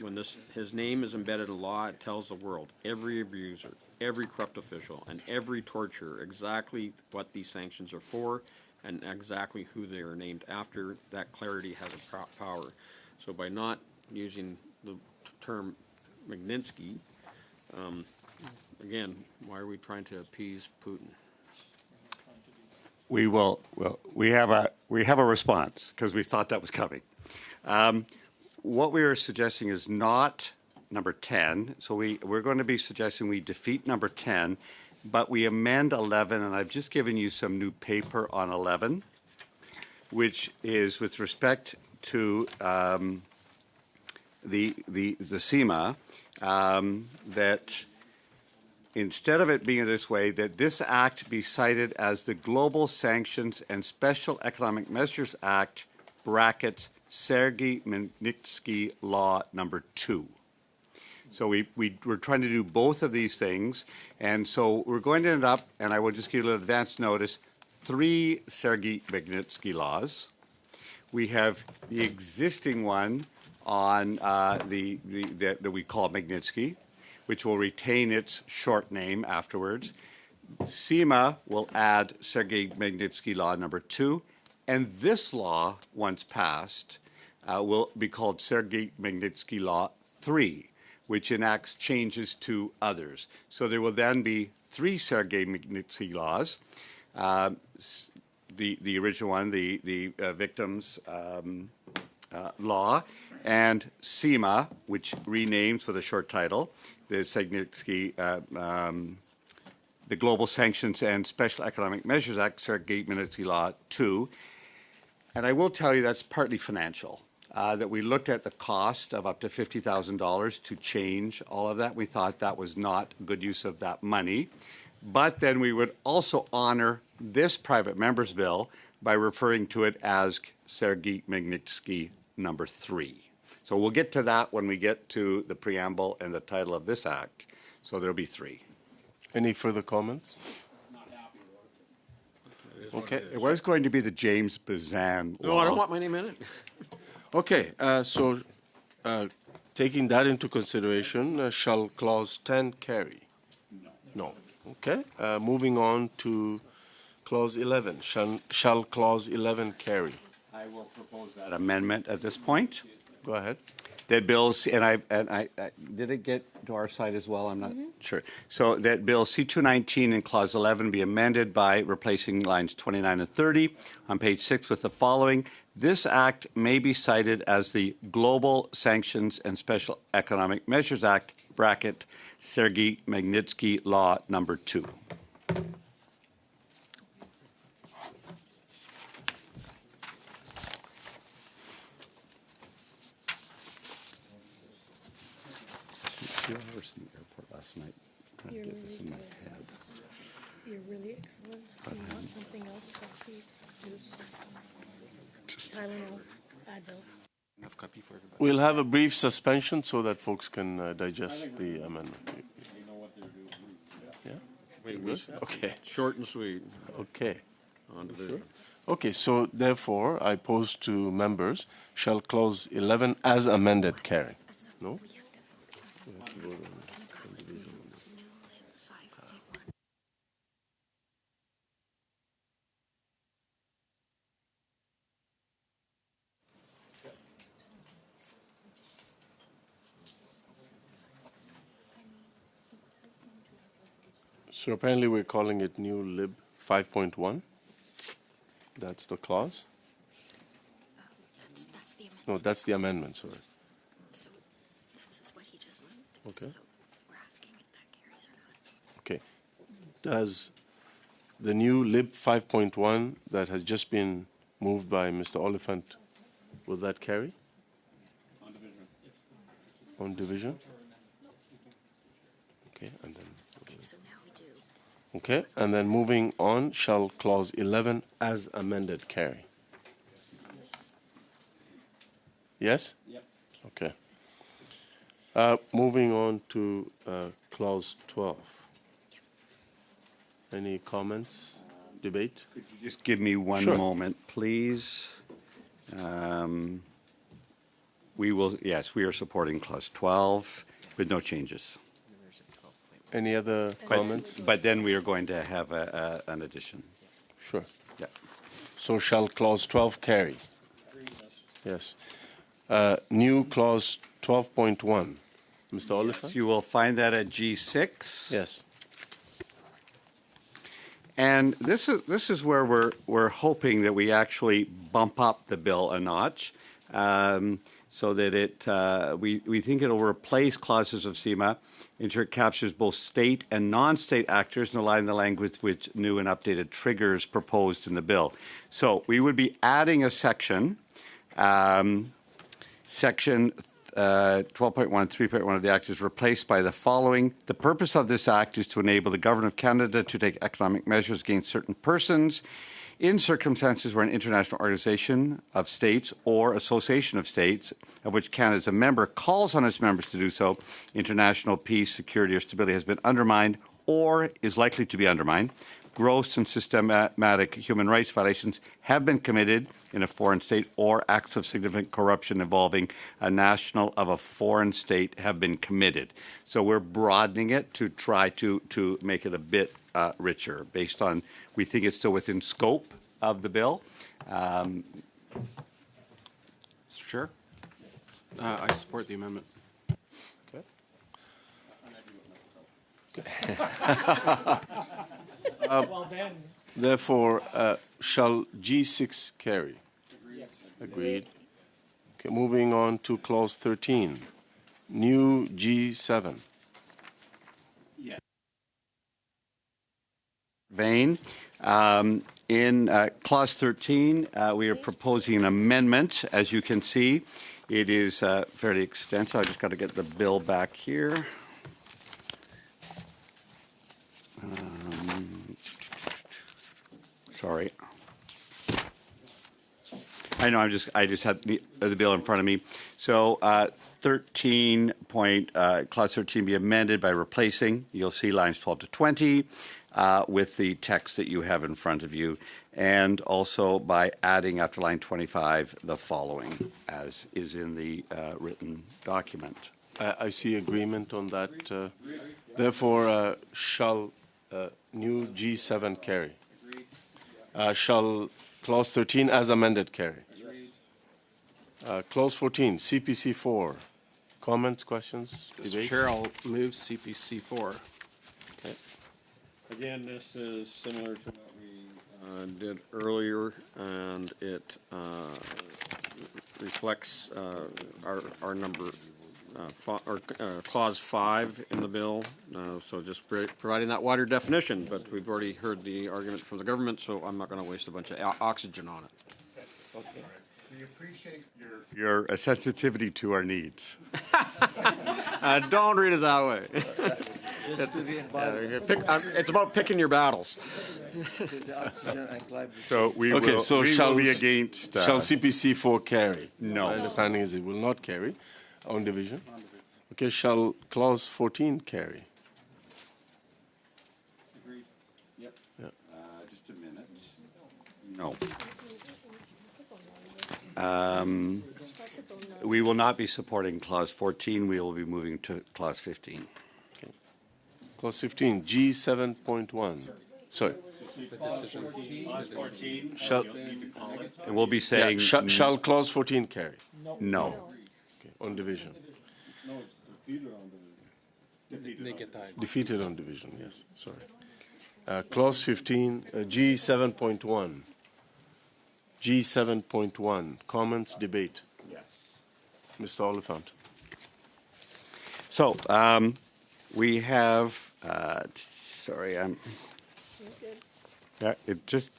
D: When his name is embedded in law, it tells the world, every abuser, every corrupt official, and every torturer exactly what these sanctions are for and exactly who they are named after. That clarity has a power. So by not using the term Magnitsky, again, why are we trying to appease Putin?
C: We will. Well, we have a response because we thought that was coming. What we are suggesting is not number 10. So we're going to be suggesting we defeat number 10, but we amend 11, and I've just given you some new paper on 11, which is with respect to the SEMA, that instead of it being this way, that this act be cited as the Global Sanctions and Special Economic Measures Act, brackets, Sergei Magnitsky Law number 2. So we're trying to do both of these things, and so we're going to end up, and I will just give you a little advance notice, 3 Sergei Magnitsky laws. We have the existing one on that we call Magnitsky, which will retain its short name afterwards. SEMA will add Sergei Magnitsky Law number 2, and this law, once passed, will be called Sergei Magnitsky Law 3, which enacts changes to others. So there will then be 3 Sergei Magnitsky laws. The original one, the victims law, and SEMA, which renames with a short title, the Magnitsky, the Global Sanctions and Special Economic Measures Act, Sergei Magnitsky Law 2. And I will tell you that's partly financial. That we looked at the cost of up to $50,000 to change all of that. We thought that was not good use of that money. But then we would also honor this private member's bill by referring to it as Sergei Magnitsky number 3. So we'll get to that when we get to the preamble and the title of this act. So there'll be 3.
A: Any further comments? Okay.
C: It was going to be the James Bazan law.
D: No, I don't want my name in it.
A: Okay, so taking that into consideration, shall clause 10 carry? No. Okay, moving on to clause 11. Shall clause 11 carry?
C: I will propose that amendment at this point.
A: Go ahead.
C: That bills, and I did it get to our side as well? I'm not sure. So that bill C-219 in clause 11 be amended by replacing lines 29 and 30 on page 6 with the following. This act may be cited as the Global Sanctions and Special Economic Measures Act, bracket, Sergei Magnitsky Law number 2. I was in the airport last night trying to get this in my head.
H: You're really excellent. Do you want something else? Coffee, juice, Tylenol, Advil.
E: Enough copy for everybody.
A: We'll have a brief suspension so that folks can digest the amendment. Yeah?
D: Wait,
A: Good? Okay.
D: Short and sweet
A: Okay.
D: on division.
A: Okay, so therefore, I pose to members, shall clause 11 as amended carry? No? We have to vote on division. So apparently we're calling it new lib 5.1. That's the clause?
K: That's the amendment.
A: No, that's the amendment, sorry.
K: So this is what he just moved.
A: Okay.
K: So we're asking if that carries or not.
A: Okay. Does the new lib 5.1 that has just been moved by Mr. Oliphant, will that carry? On division. On division? Okay, and then.
K: Okay, so now we do.
A: Okay, and then moving on, shall clause 11 as amended carry? Yes? Yep. Okay. Moving on to clause 12. Any comments, debate?
C: Could you just give me one
A: Sure.
C: moment, please? We will, yes, we are supporting clause 12 with no changes.
A: Any other comments?
C: But then we are going to have an addition.
A: Sure.
C: Yeah.
A: So shall clause 12 carry? Yes. New clause 12.1. Mr. Oliphant?
C: So you will find that at G6.
A: Yes.
C: And this is where we're hoping that we actually bump up the bill a notch, so that we think it'll replace clauses of CIMA, ensure it captures both state and non-state actors and align the language with new and updated triggers proposed in the bill. So we would be adding a section, section 12.1, 3.1 of the Act is replaced by the following. The purpose of this Act is to enable the Government of Canada to take economic measures against certain persons in circumstances where an international organization of states or association of states, of which Canada is a member, calls on its members to do so, international peace, security, or stability has been undermined or is likely to be undermined. Gross and systematic human rights violations have been committed in a foreign state, or acts of significant corruption involving a national of a foreign state have been committed. So we're broadening it to try to make it a bit richer, based on, we think it's still within scope of the bill.
E: Mr. Chair, I support the amendment.
A: Therefore, shall G6 carry? Agreed. Okay, moving on to clause 13. New G7.
C: Vein. In clause 13, we are proposing an amendment. As you can see, it is fairly extensive. I just got to get the bill back here. Sorry. I know. I just had the bill in front of me. So, 13 point clause 13 be amended by replacing. You'll see lines 12 to 20. with the text that you have in front of you, and also by adding after line 25 the following, as is in the written document.
A: I see agreement on that. Therefore, shall new G7 carry? Shall clause 13 as amended carry? Clause 14, CPC 4. Comments, questions,
E: Mr.
A: debate?
E: Chair, I'll move CPC 4.
A: Okay.
D: Again, this is similar to what we did earlier, and it reflects our number, clause 5 in the bill. So just providing that wider definition, but we've already heard the argument from the government, so I'm not going to waste a bunch of oxygen on it.
C: Okay. We appreciate your sensitivity to our needs.
D: Don't read it that way. It's about picking your battles.
C: So we
A: Okay,
C: will,
A: so
C: we
A: shall
C: will be against.
A: shall CPC 4 carry?
C: No.
A: My understanding is it will not carry on division. Okay, shall clause 14 carry?
C: Agreed. Yep.
A: Yeah.
C: Just a minute. No. We will not be supporting clause 14. We will be moving to clause 15.
A: Okay. Clause 15, G7.1. Sorry. Shall,
C: And we'll be saying
A: shall clause 14 carry?
C: no.
A: Okay. On division. Defeated on division, yes, sorry. Clause 15, G7.1. G7.1, comments, debate.
C: Yes.
A: Mr. Oliphant.
C: So we have, sorry, yeah, it just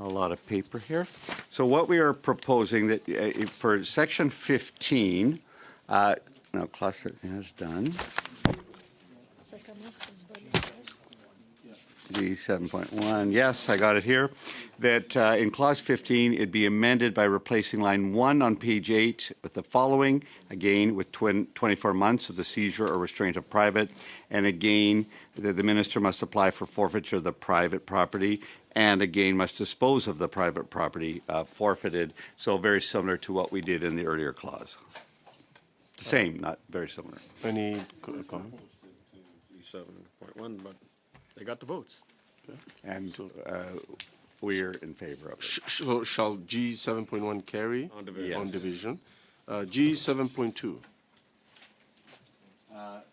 C: a lot of paper here. So what we are proposing that for section 15, no, clause 13 is done. G7.1, yes, I got it here. That in clause 15, it'd be amended by replacing line 1 on page 8 with the following, again, with 24 months of the seizure or restraint of private, and again, that the minister must apply for forfeiture of the private property, and again, must dispose of the private property forfeited. So very similar to what we did in the earlier clause. The same, not very similar.
A: Any comment?
D: 7.1, but they got the votes.
C: And we're in favor of it.
A: So shall G7.1 carry?
D: On division.
C: Yes.
A: On division. G7.2.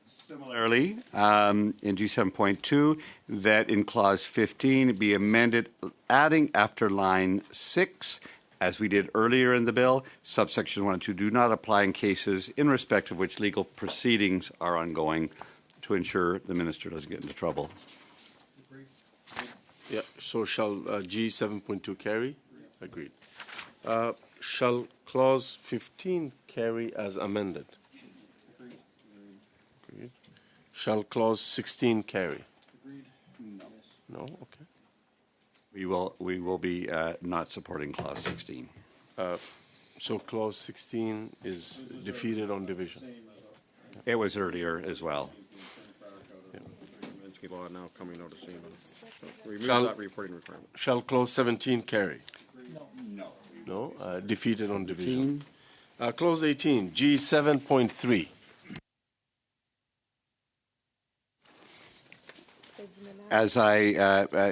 C: Similarly, in G7.2, that in clause 15 be amended, adding after line 6, as we did earlier in the bill, subsections 1 and 2 do not apply in cases in respect of which legal proceedings are ongoing, to ensure the minister doesn't get into trouble.
A: Yeah, so shall G7.2 carry? Agreed. Shall clause 15 carry as amended? Agreed. Shall clause 16 carry?
C: Agreed. No.
A: No, okay.
C: We will be not supporting clause 16.
A: So clause 16 is defeated on division.
C: It was earlier as well.
D: Law now coming out of SEMA. So remove
A: Shall-
D: that reporting requirement.
A: Shall clause 17 carry?
C: No.
A: No, defeated on division. Clause 18, G7.3.
C: As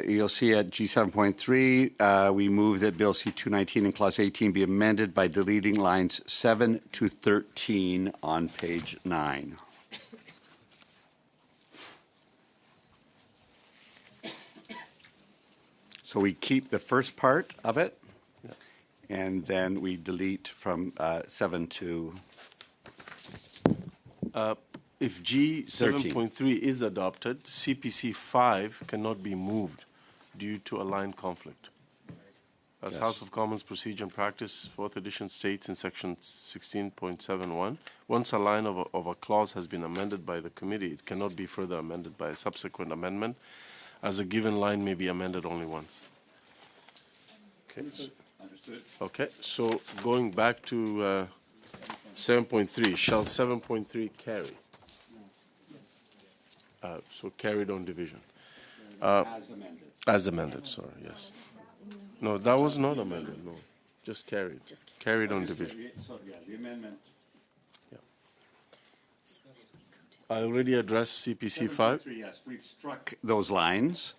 C: you'll see at G7.3, we move that Bill C-219 in Clause 18 be amended by deleting lines 7 to 13 on page 9. So we keep the first part of it, and then we delete from 7 to
A: If G7.3 is adopted, CPC 5 cannot be moved due to a line conflict. As
C: Yes.
A: House of Commons Procedure and Practice, 4th edition states in section 16.71, once a line of a clause has been amended by the committee, it cannot be further amended by a subsequent amendment, as a given line may be amended only once. Okay.
C: Understood.
A: Okay, so going back to 7.3, shall 7.3 carry? So carried on division.
C: As amended.
A: As amended, sorry, yes. No, that was not amended, no. Just carried. Carried on division.
C: So, yeah, the amendment.
A: I already addressed CPC 5.
C: Yes, we've struck those lines,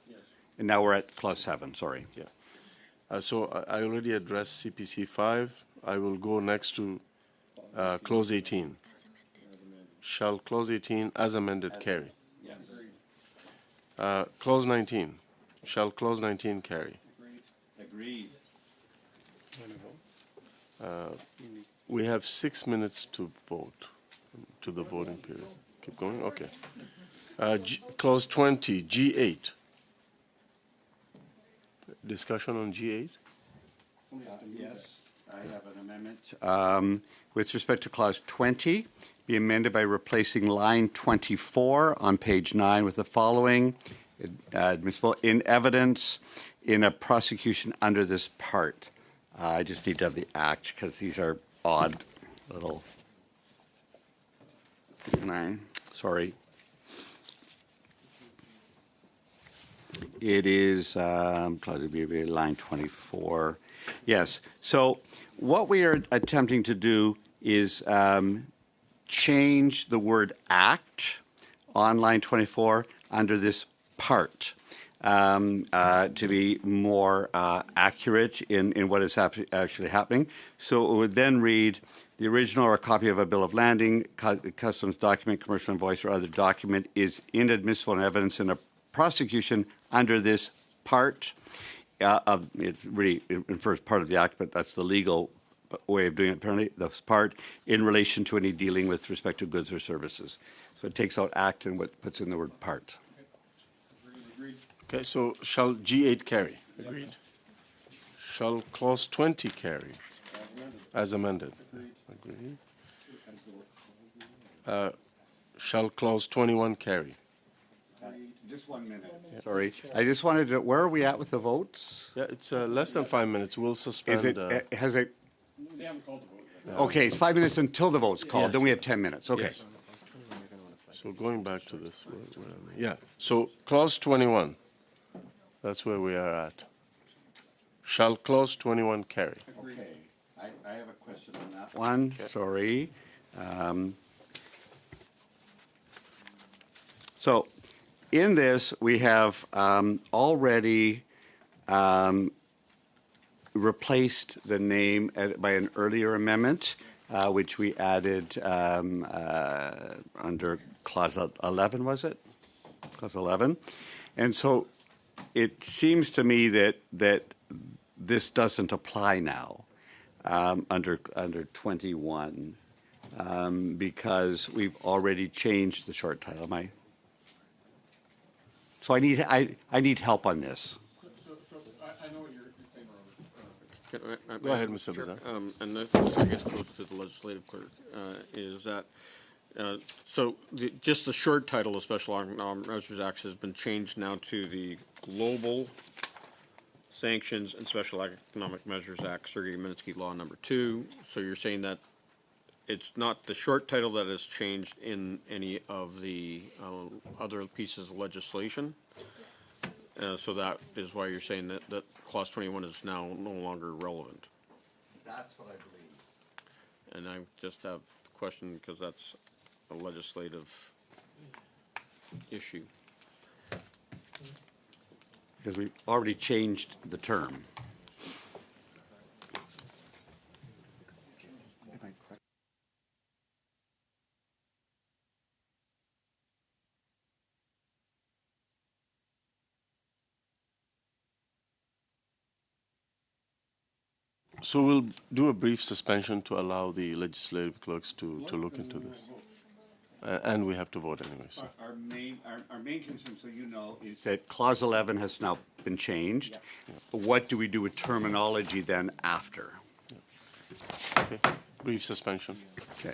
C: and now we're at clause 7, sorry.
A: Yeah. So I already addressed CPC 5. I will go next to clause 18. Shall clause 18 as amended carry?
C: Yes.
A: Clause 19. Shall clause 19 carry?
C: Agreed.
A: We have 6 minutes to vote, to the voting period. Keep going? Okay. Clause 20, G8. Discussion on G8?
C: Yes, I have an amendment. With respect to clause 20, be amended by replacing line 24 on page 9 with the following: admissible in evidence in a prosecution under this part. I just need to have the act because these are odd little. 9, sorry. It is line 24. Yes. So what we are attempting to do is change the word act on line 24 under this part to be more accurate in what is actually happening. So it would then read, the original or a copy of a bill of landing, customs document, commercial invoice, or other document is inadmissible in evidence in a prosecution under this part. It really infers part of the act, but that's the legal way of doing it apparently, this part in relation to any dealing with respect to goods or services. So it takes out act and what puts in the word part.
A: Okay, so shall G8 carry? Agreed. Shall clause 20 carry? As amended. Agreed. Shall clause 21 carry?
C: Just 1 minute. Sorry. I just wanted to, where are we at with the votes?
A: Yeah, it's less than 5 minutes. We'll suspend.
C: Is it, has it? They haven't called the vote. Okay, it's 5 minutes until the vote's called.
A: Yes.
C: Then we have 10 minutes. Okay.
A: Yes. So going back to this, where are we? Yeah, so clause 21, that's where we are at. Shall clause 21 carry?
C: Okay. I have a question on that one. Sorry. So in this, we have already replaced the name by an earlier amendment, which we added under clause 11, was it? Clause 11. And so it seems to me that this doesn't apply now under 21 because we've already changed the short title. So I need help on this.
D: I know what you're saying, Robert.
A: Go ahead, Mr. Bazan.
D: And this, I guess, goes to the legislative clerk, is that, so just the short title of Special Economic Measures Act has been changed now to the Global Sanctions and Special Economic Measures Act, Sergei-Magnitsky Law Number 2. So you're saying that it's not the short title that has changed in any of the other pieces of legislation. So that is why you're saying that Clause 21 is now no longer relevant.
C: That's what I believe.
D: And I just have a question because that's a legislative issue.
C: Because we've already changed the term.
A: So we'll do a brief suspension to allow the legislative clerks to look into this. And we have to vote anyway. So.
C: Our main concern, so you know, is that Clause 11 has now been changed. Yeah. What do we do with terminology then after?
A: Yeah. Okay. Brief suspension.
C: Okay.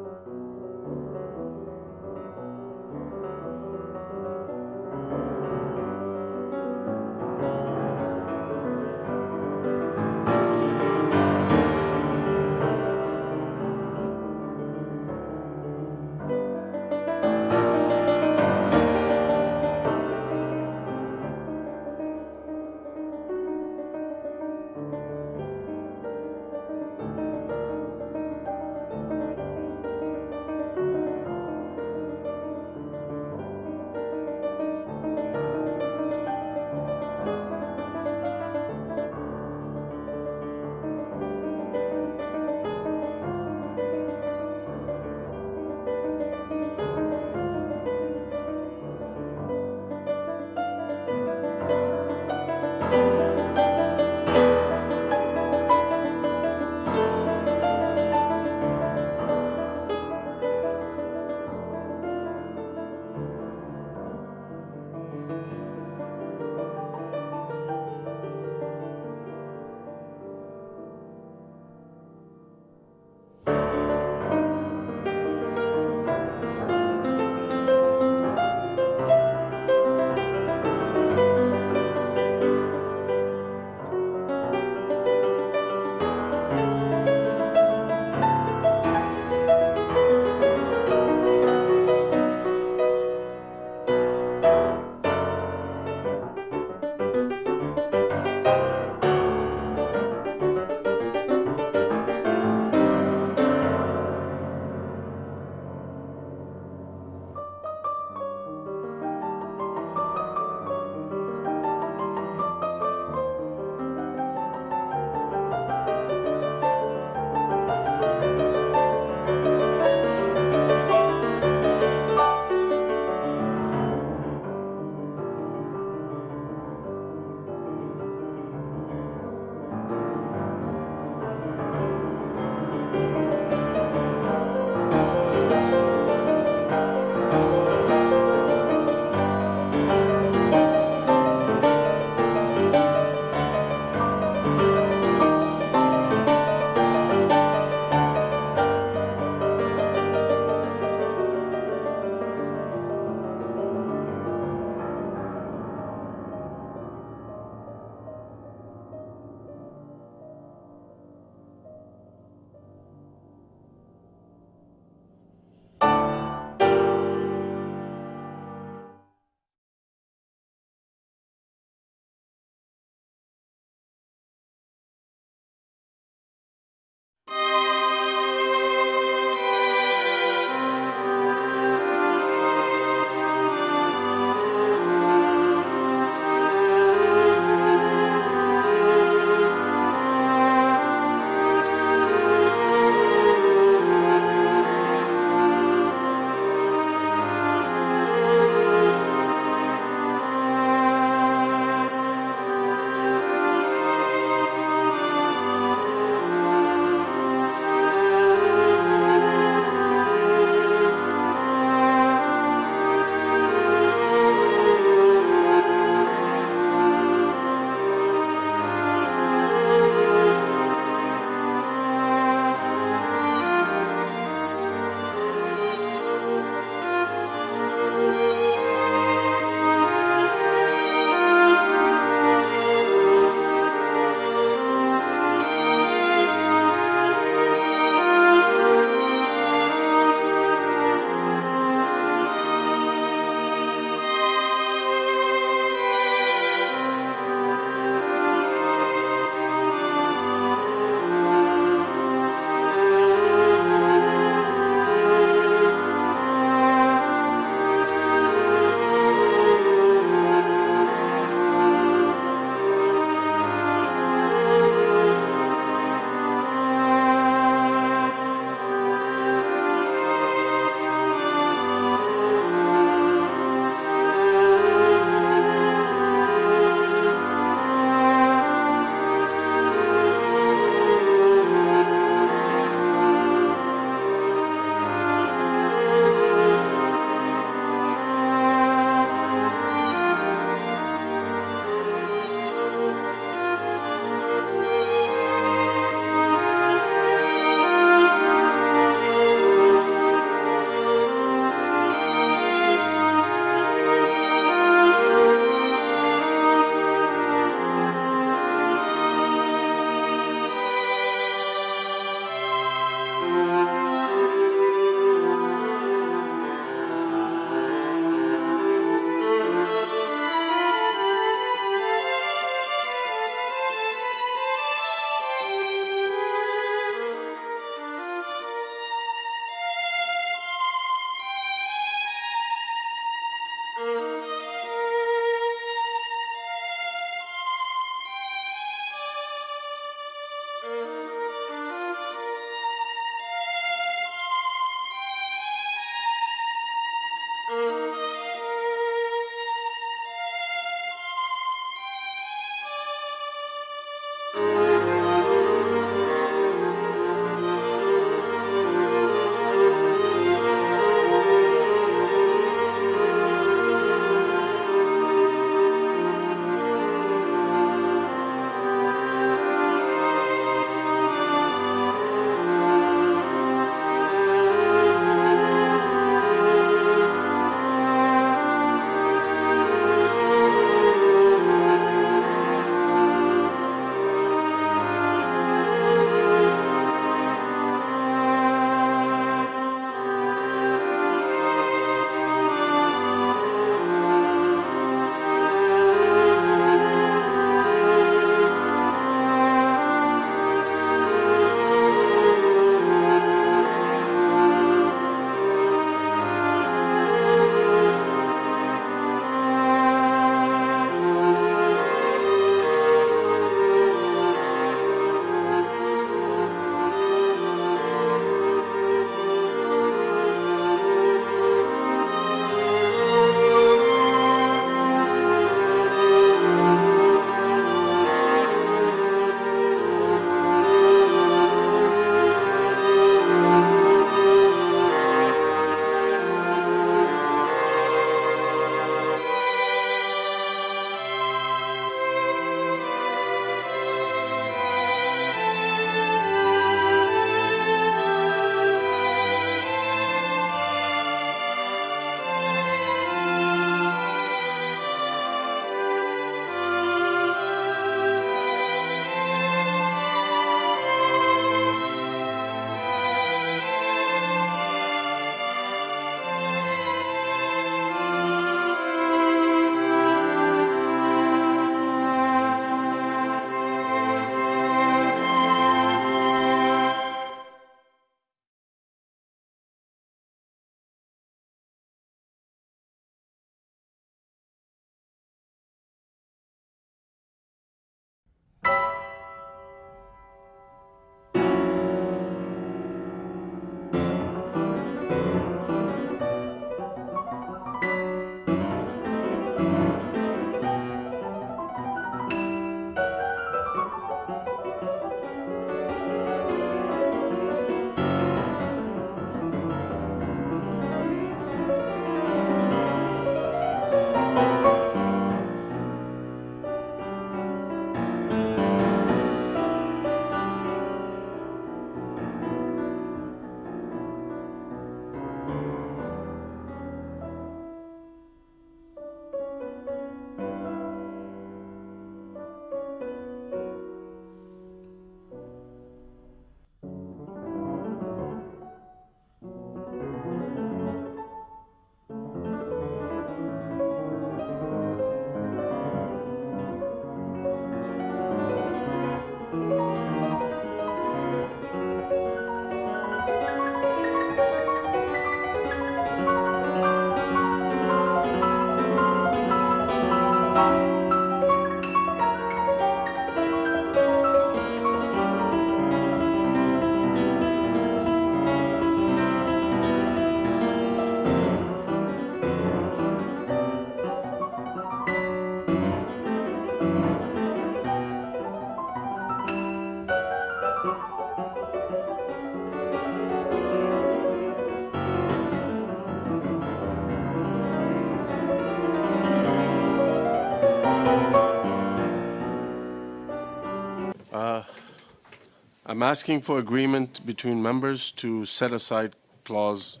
A: I'm asking for agreement between members to set aside clauses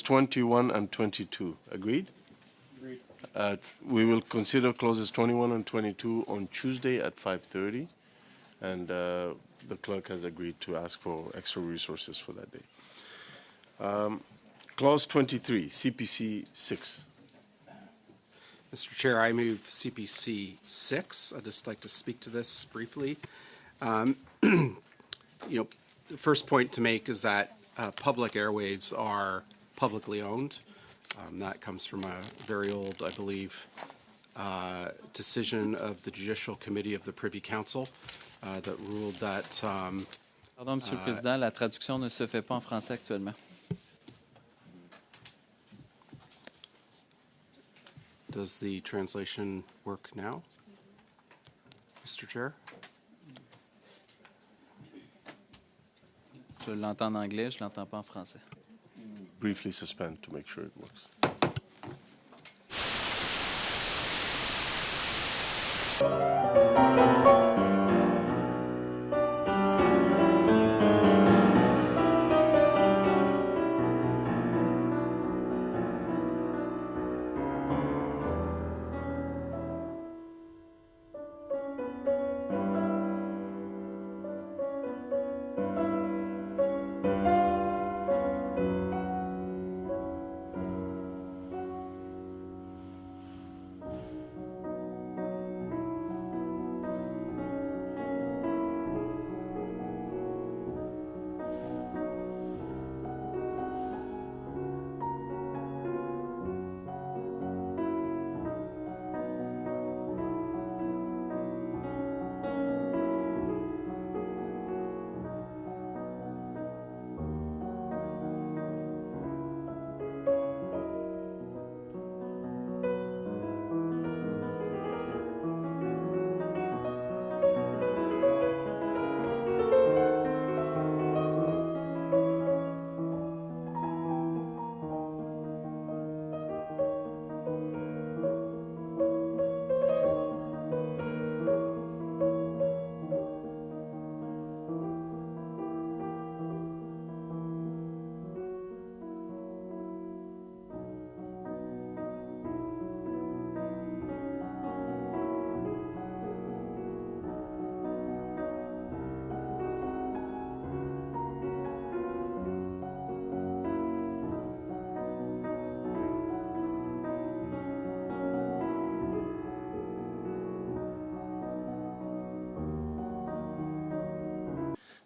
A: 21 and 22. Agreed?
D: Agreed.
A: We will consider clauses 21 and 22 on Tuesday at 5:30, and the clerk has agreed to ask for extra resources for that day. Clause 23, CPC 6.
E: Mr. Chair, I move CPC 6. I'd just like to speak to this briefly. The first point to make is that public airwaves are publicly owned. That comes from a very old, I believe, decision of the Judicial Committee of the Privy Council that ruled that.
F: Pardon, Monsieur le Président, la traduction ne se fait pas en français actuellement.
E: Does the translation work now, Mr. Chair?
F: Je l'entends en anglais, je l'entends pas en français.
A: Briefly suspend to make sure it works.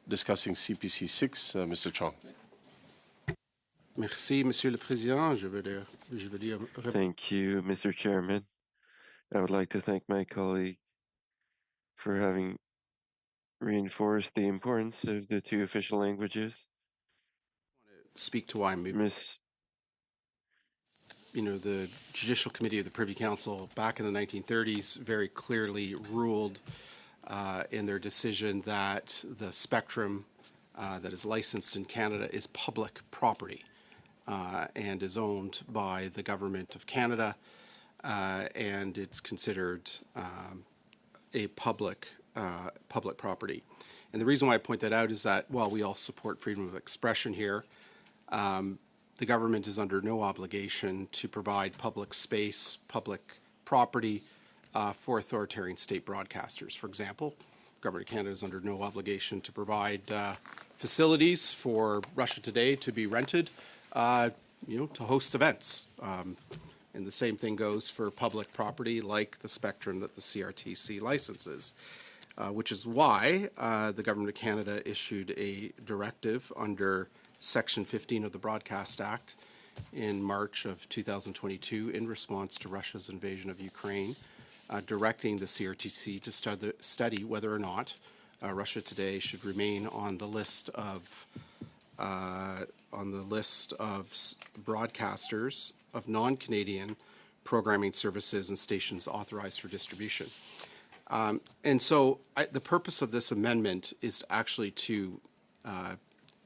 A: Discussing CPC 6, Mr. Chong.
E: Merci, Monsieur le Président. Je veux dire
B: Thank you, Mr. Chairman. I would like to thank my colleague for having reinforced the importance of the two official languages.
E: speak to why I moved. The Judicial Committee of the Privy Council back in the 1930s very clearly ruled in their decision that the spectrum that is licensed in Canada is public property and is owned by the Government of Canada, and it's considered a public property. And the reason why I point that out is that while we all support freedom of expression here, the government is under no obligation to provide public space, public property for authoritarian state broadcasters. For example, the Government of Canada is under no obligation to provide facilities for Russia Today to be rented, to host events. And the same thing goes for public property like the spectrum that the CRTC licenses, which is why the Government of Canada issued a directive under Section 15 of the Broadcast Act in March of 2022 in response to Russia's invasion of Ukraine, directing the CRTC to study whether or not Russia Today should remain on the list of broadcasters of non-Canadian programming services and stations authorized for distribution. And so the purpose of this amendment is actually to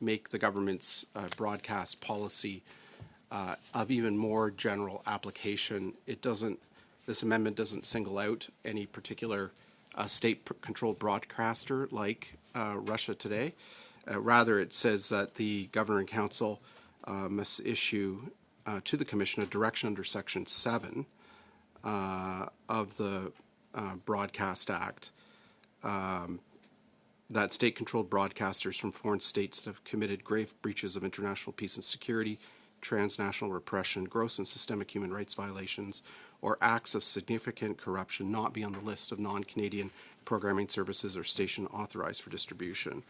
E: make the government's broadcast policy of even more general application. This amendment doesn't single out any particular state-controlled broadcaster like Russia Today. Rather, it says that the Governor and Council must issue to the Commission a direction under Section 7 of the Broadcast Act that state-controlled broadcasters from foreign states that have committed grave breaches of international peace and security, transnational repression, gross and systemic human rights violations, or acts of significant corruption not be on the list of non-Canadian programming services or station authorized for distribution.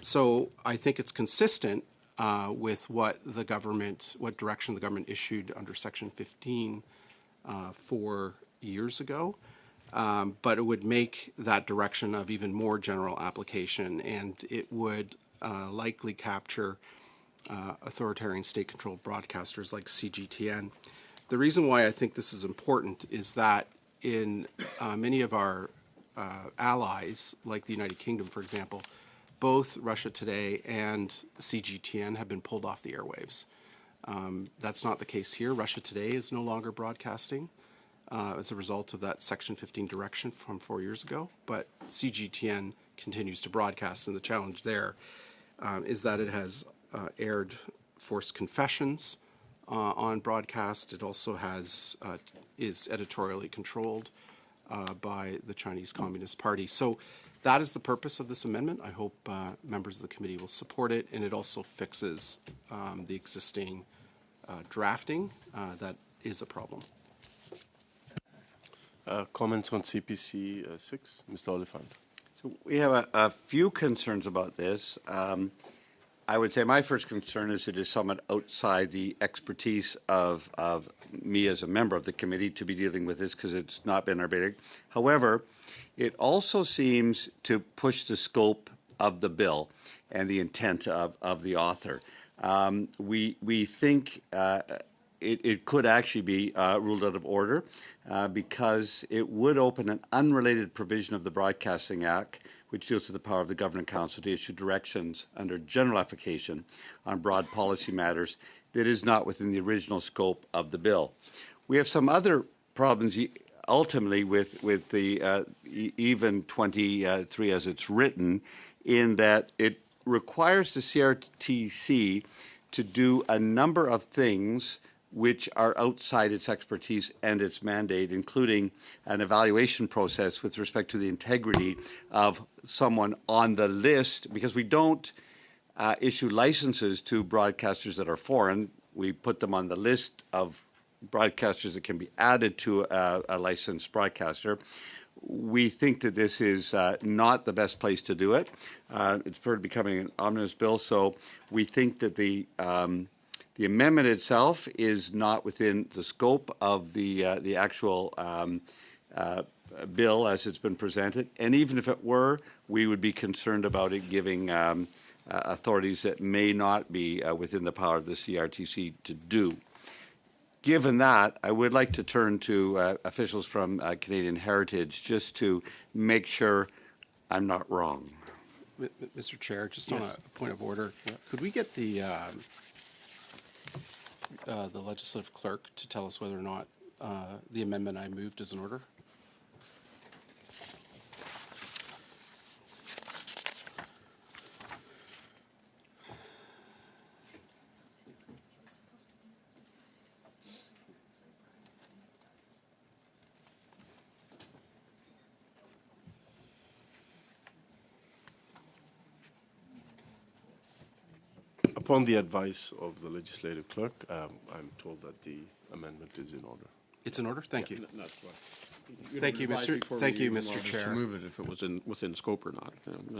E: So I think it's consistent with what direction the government issued under Section 15 4 years ago. But it would make that direction of even more general application, and it would likely capture authoritarian state-controlled broadcasters like CGTN. The reason why I think this is important is that in many of our allies, like the United Kingdom, for example, both Russia Today and CGTN have been pulled off the airwaves. That's not the case here. Russia Today is no longer broadcasting as a result of that Section 15 direction from 4 years ago, but CGTN continues to broadcast, and the challenge there is that it has aired forced confessions on broadcast. It also is editorially controlled by the Chinese Communist Party. So that is the purpose of this amendment. I hope members of the committee will support it, and it also fixes the existing drafting that is a problem.
A: Comments on CPC 6, Mr. Oliphant.
C: So we have a few concerns about this. I would say my first concern is it is somewhat outside the expertise of me as a member of the committee to be dealing with this because it's not been our bidding. However, it also seems to push the scope of the bill and the intent of the author. We think it could actually be ruled out of order because it would open an unrelated provision of the Broadcasting Act, which deals with the power of the Governor and Council to issue directions under general application on broad policy matters that is not within the original scope of the bill. We have some other problems ultimately with the even 23 as it's written, in that it requires the CRTC to do a number of things which are outside its expertise and its mandate, including an evaluation process with respect to the integrity of someone on the list, because we don't issue licenses to broadcasters that are foreign. We put them on the list of broadcasters that can be added to a licensed broadcaster. We think that this is not the best place to do it. It's becoming an omnibus bill, so we think that the amendment itself is not within the scope of the actual bill as it's been presented. And even if it were, we would be concerned about it giving authorities that may not be within the power of the CRTC to do. Given that, I would like to turn to officials from Canadian Heritage just to make sure I'm not wrong.
E: Mr. Chair, just on a point of order, could we get the legislative clerk to tell us whether or not the amendment I moved is in order?
A: Upon the advice of the legislative clerk, I'm told that the amendment is in order.
E: It's in order? Thank you.
D: That's what.
E: Thank you, Mr. Chair.
D: To move it if it was within scope or not.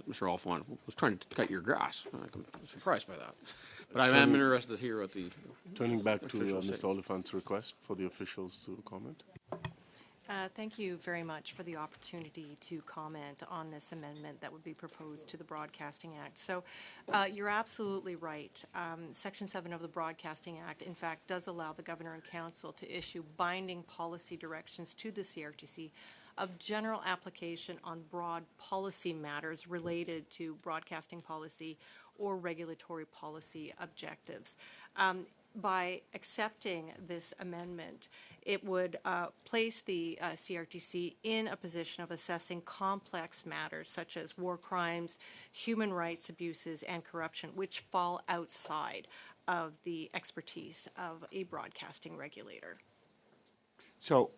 D: Mr. Oliphant was trying to cut your grass. I'm surprised by that. But I am interested to hear what the
A: Turning back to
D: officials say.
A: Mr. Oliphant's request for the officials to comment.
K: Thank you very much for the opportunity to comment on this amendment that would be proposed to the Broadcasting Act. So you're absolutely right. Section 7 of the Broadcasting Act, in fact, does allow the Governor and Council to issue binding policy directions to the CRTC of general application on broad policy matters related to broadcasting policy or regulatory policy objectives. By accepting this amendment, it would place the CRTC in a position of assessing complex matters such as war crimes, human rights abuses, and corruption, which fall outside of the expertise of a broadcasting regulator.
C: So,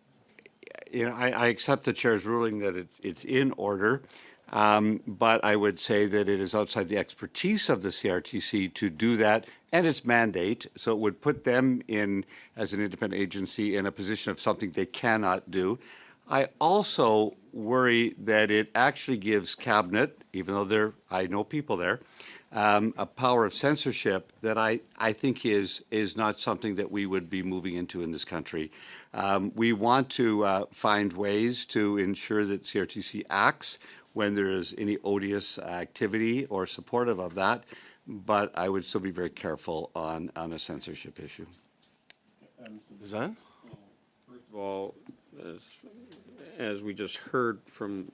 C: I accept the chair's ruling that it's in order, but I would say that it is outside the expertise of the CRTC to do that and its mandate. So it would put them in, as an independent agency, in a position of something they cannot do. I also worry that it actually gives Cabinet, even though I know people there, a power of censorship that I think is not something that we would be moving into in this country. We want to find ways to ensure that CRTC acts when there is any odious activity or supportive of that, but I would still be very careful on a censorship issue.
A: Mr. Bizan?
D: First of all, as we just heard from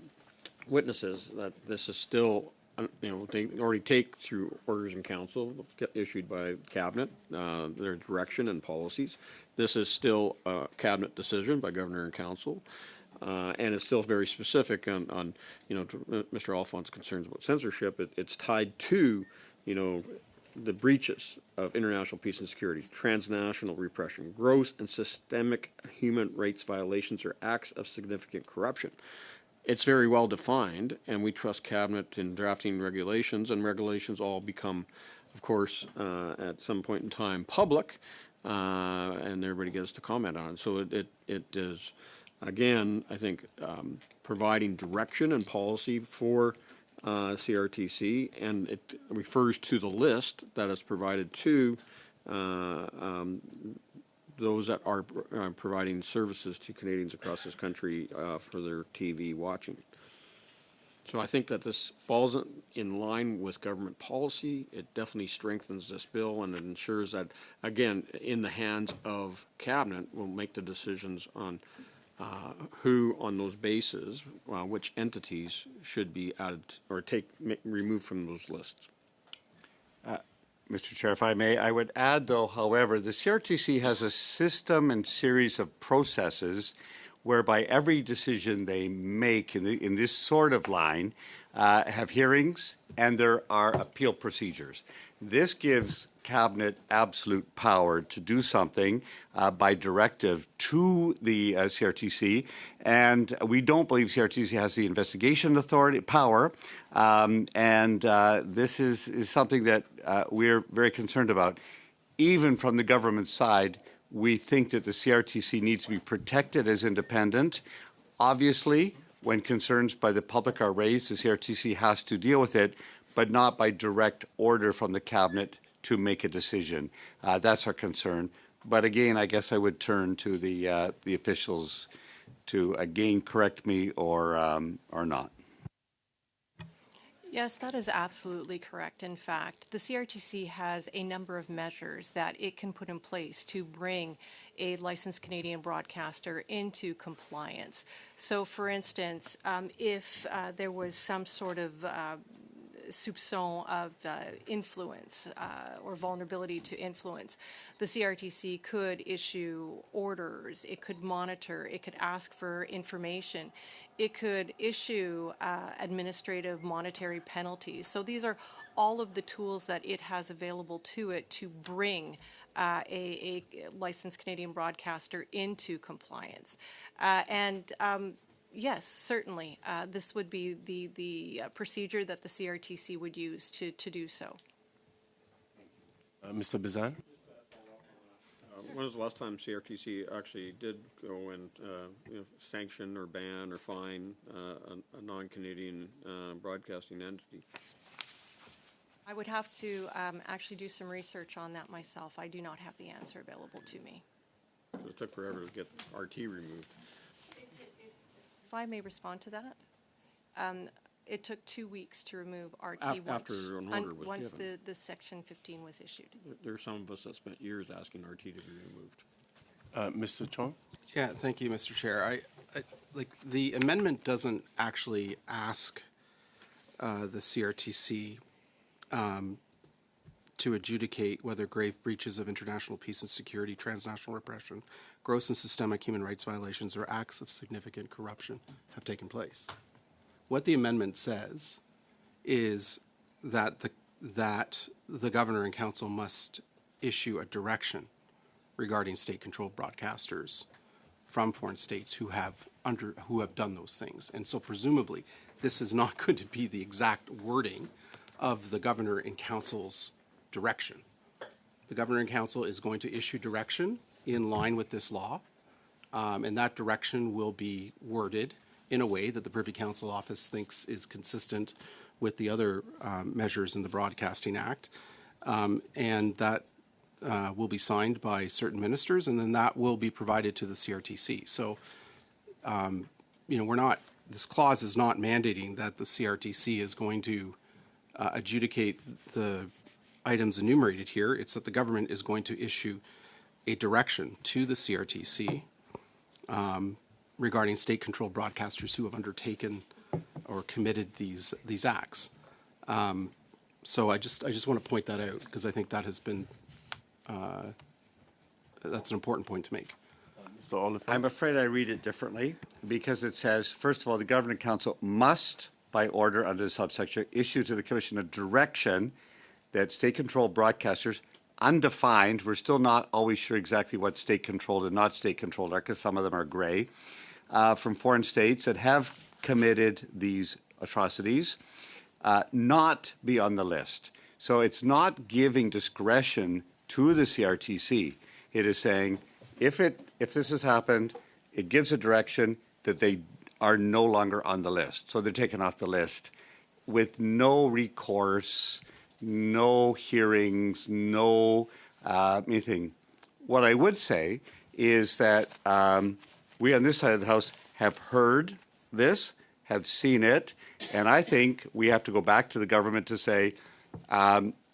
D: witnesses, that this is still, they already take through orders in council issued by cabinet, their direction and policies. This is still a cabinet decision by governor and council. And it's still very specific on to Mr. Alphonse's concerns about censorship. It's tied to, the breaches of international peace and security, transnational repression, gross and systemic human rights violations, or acts of significant corruption. It's very well defined, and we trust cabinet in drafting regulations, and regulations all become, of course, at some point in time public, and everybody gets to comment on it. So it is, again, I think, providing direction and policy for CRTC, and it refers to the list that is provided to those that are providing services to Canadians across this country for their TV watching. So I think that this falls in line with government policy. It definitely strengthens this bill, and it ensures that, again, in the hands of cabinet, will make the decisions on who, on those bases, which entities should be added or removed from those lists.
C: Mr. Chair, if I may, I would add, though, however, the CRTC has a system and series of processes whereby every decision they make in this sort of line have hearings, and there are appeal procedures. This gives Cabinet absolute power to do something by directive to the CRTC, and we don't believe CRTC has the investigation authority power, and this is something that we're very concerned about. Even from the government side, we think that the CRTC needs to be protected as independent. Obviously, when concerns by the public are raised, the CRTC has to deal with it, but not by direct order from the Cabinet to make a decision. That's our concern. But again, I guess I would turn to the officials to again correct me or not.
K: Yes, that is absolutely correct. In fact, the CRTC has a number of measures that it can put in place to bring a licensed Canadian broadcaster into compliance. So, for instance, if there was some sort of soupçon of influence or vulnerability to influence, the CRTC could issue orders, it could monitor, it could ask for information, it could issue administrative monetary penalties. So these are all of the tools that it has available to it to bring a licensed Canadian broadcaster into compliance. Yes, certainly. This would be the procedure that the CRTC would use to do so.
A: Mr. Bizan?
D: When was the last time CRTC actually did go and sanction or ban or fine a non-Canadian broadcasting entity?
K: I would have to actually do some research on that myself. I do not have the answer available to me.
D: It took forever to get RT removed.
K: If I may respond to that, it took 2 weeks to remove RT
D: After an order was
K: once
D: given.
K: the Section 15 was issued.
D: There are some of us that spent years asking RT to be removed.
A: Mr. Chong?
E: Yeah, thank you, Mr. Chair. I like the amendment doesn't actually ask the CRTC to adjudicate whether grave breaches of international peace and security, transnational repression, gross and systemic human rights violations, or acts of significant corruption have taken place. What the amendment says is that the governor and council must issue a direction regarding state-controlled broadcasters from foreign states who have done those things. And so presumably this is not going to be the exact wording of the governor and council's direction. The governor and council is going to issue direction in line with this law, and that direction will be worded in a way that the Privy Council office thinks is consistent with the other measures in the Broadcasting Act, and that will be signed by certain ministers, and then that will be provided to the CRTC. So, this clause is not mandating that the CRTC is going to adjudicate the items enumerated here. It's that the government is going to issue a direction to the CRTC regarding state-controlled broadcasters who have undertaken or committed these acts. So I just want to point that out because I think that has been that's an important point to make.
A: Mr. Oliphant?
C: I'm afraid I read it differently because it says, first of all, the Governing Council must, by order under the subsection, issue to the Commission a direction that state-controlled broadcasters, undefined, we're still not always sure exactly what state-controlled and not state-controlled are because some of them are gray, from foreign states that have committed these atrocities, not be on the list. So it's not giving discretion to the CRTC. It is saying, if this has happened, it gives a direction that they are no longer on the list. So they're taken off the list with no recourse, no hearings, no anything. What I would say is that we on this side of the House have heard this, have seen it, and I think we have to go back to the government to say,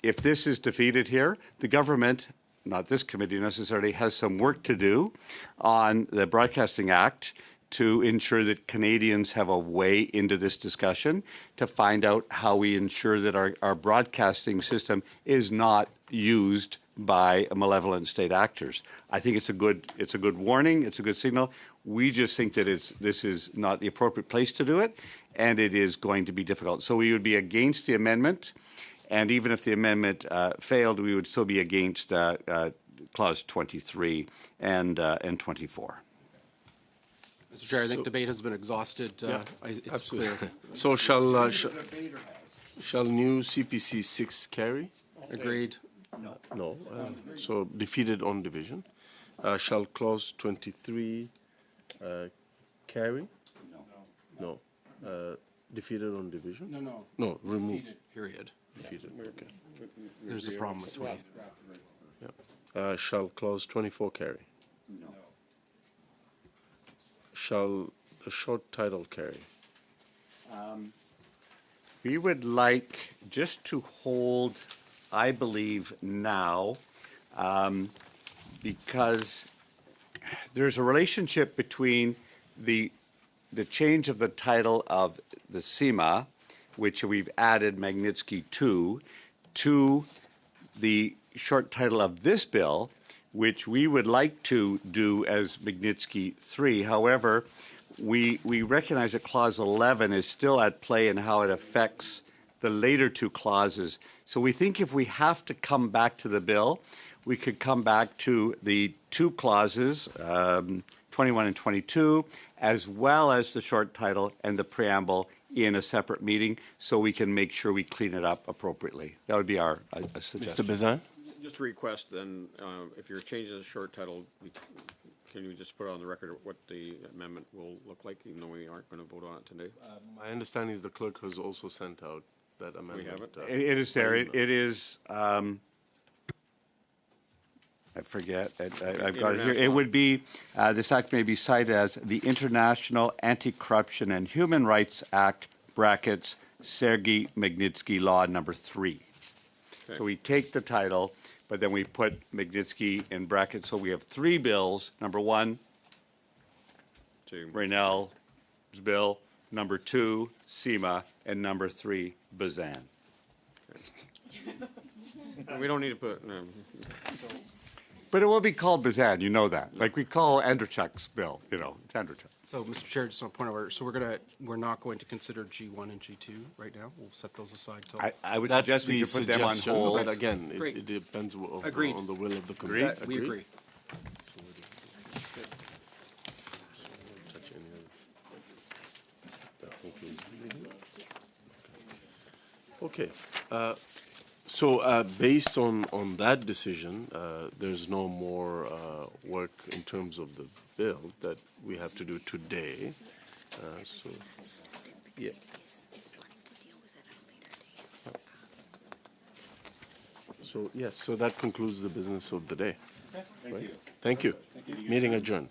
C: if this is defeated here, the government, not this committee necessarily, has some work to do on the Broadcasting Act to ensure that Canadians have a way into this discussion, to find out how we ensure that our broadcasting system is not used by malevolent state actors. I think it's a good warning, it's a good signal. We just think that this is not the appropriate place to do it, and it is going to be difficult. So we would be against the amendment, and even if the amendment failed, we would still be against Clause 23 and 24.
E: Mr. Chair, I think debate has been exhausted. It's
A: Absolutely.
E: clear.
A: So shall new CPC 6 carry?
E: Agreed.
A: No. So defeated on division. Shall clause 23 carry? No. Defeated on division? No, removed.
E: Defeated, period.
A: Defeated, okay.
E: There's a problem with 20.
A: Yep. Shall clause 24 carry?
C: No.
A: Shall the short title carry?
C: We would like just to hold, I believe, now, because there's a relationship between the change of the title of the CIMA, which we've added Magnitsky 2, to the short title of this bill, which we would like to do as Magnitsky 3. However, we recognize that Clause 11 is still at play in how it affects the later two clauses. So we think if we have to come back to the bill, we could come back to the two clauses, 21 and 22, as well as the short title and the preamble in a separate meeting so we can make sure we clean it up appropriately. That would be our suggestion.
A: Mr. Bazan?
D: Just a request then, if you're changing the short title, can you just put on the record what the amendment will look like, even though we aren't going to vote on it today?
A: My understanding is the clerk has also sent out that amendment.
D: We have it?
C: It is there. It is, I forget, I've got it here. It would be, this act may be cited as the International Anti-Corruption and Human Rights Act, brackets, Sergei Magnitsky Law number 3.
D: Okay.
C: So we take the title, but then we put Magnitsky in brackets. So we have 3 bills. Number 1, Raynell's bill. Number 2, SEMA. And number 3, Bazan.
D: We don't need to put,
C: But it will be called Bazan, you know that. Like we call Andrzejczyk's bill, you know, it's Andrzejczyk.
E: So, Mr. Chair, just on point of order, so we're not going to consider G1 and G2 right now? We'll set those aside till.
C: I would
A: That's
C: suggest we
A: the
C: could put them on
A: suggestion,
C: hold.
A: but again,
E: Great.
A: it depends
E: Agreed.
A: on the will of the committee.
E: We agree.
A: Okay. So based on that decision, there's no more work in terms of the bill that we have to do today. So, yeah. So, yes, so that concludes the business of the day. Right? Thank you. Meeting adjourned.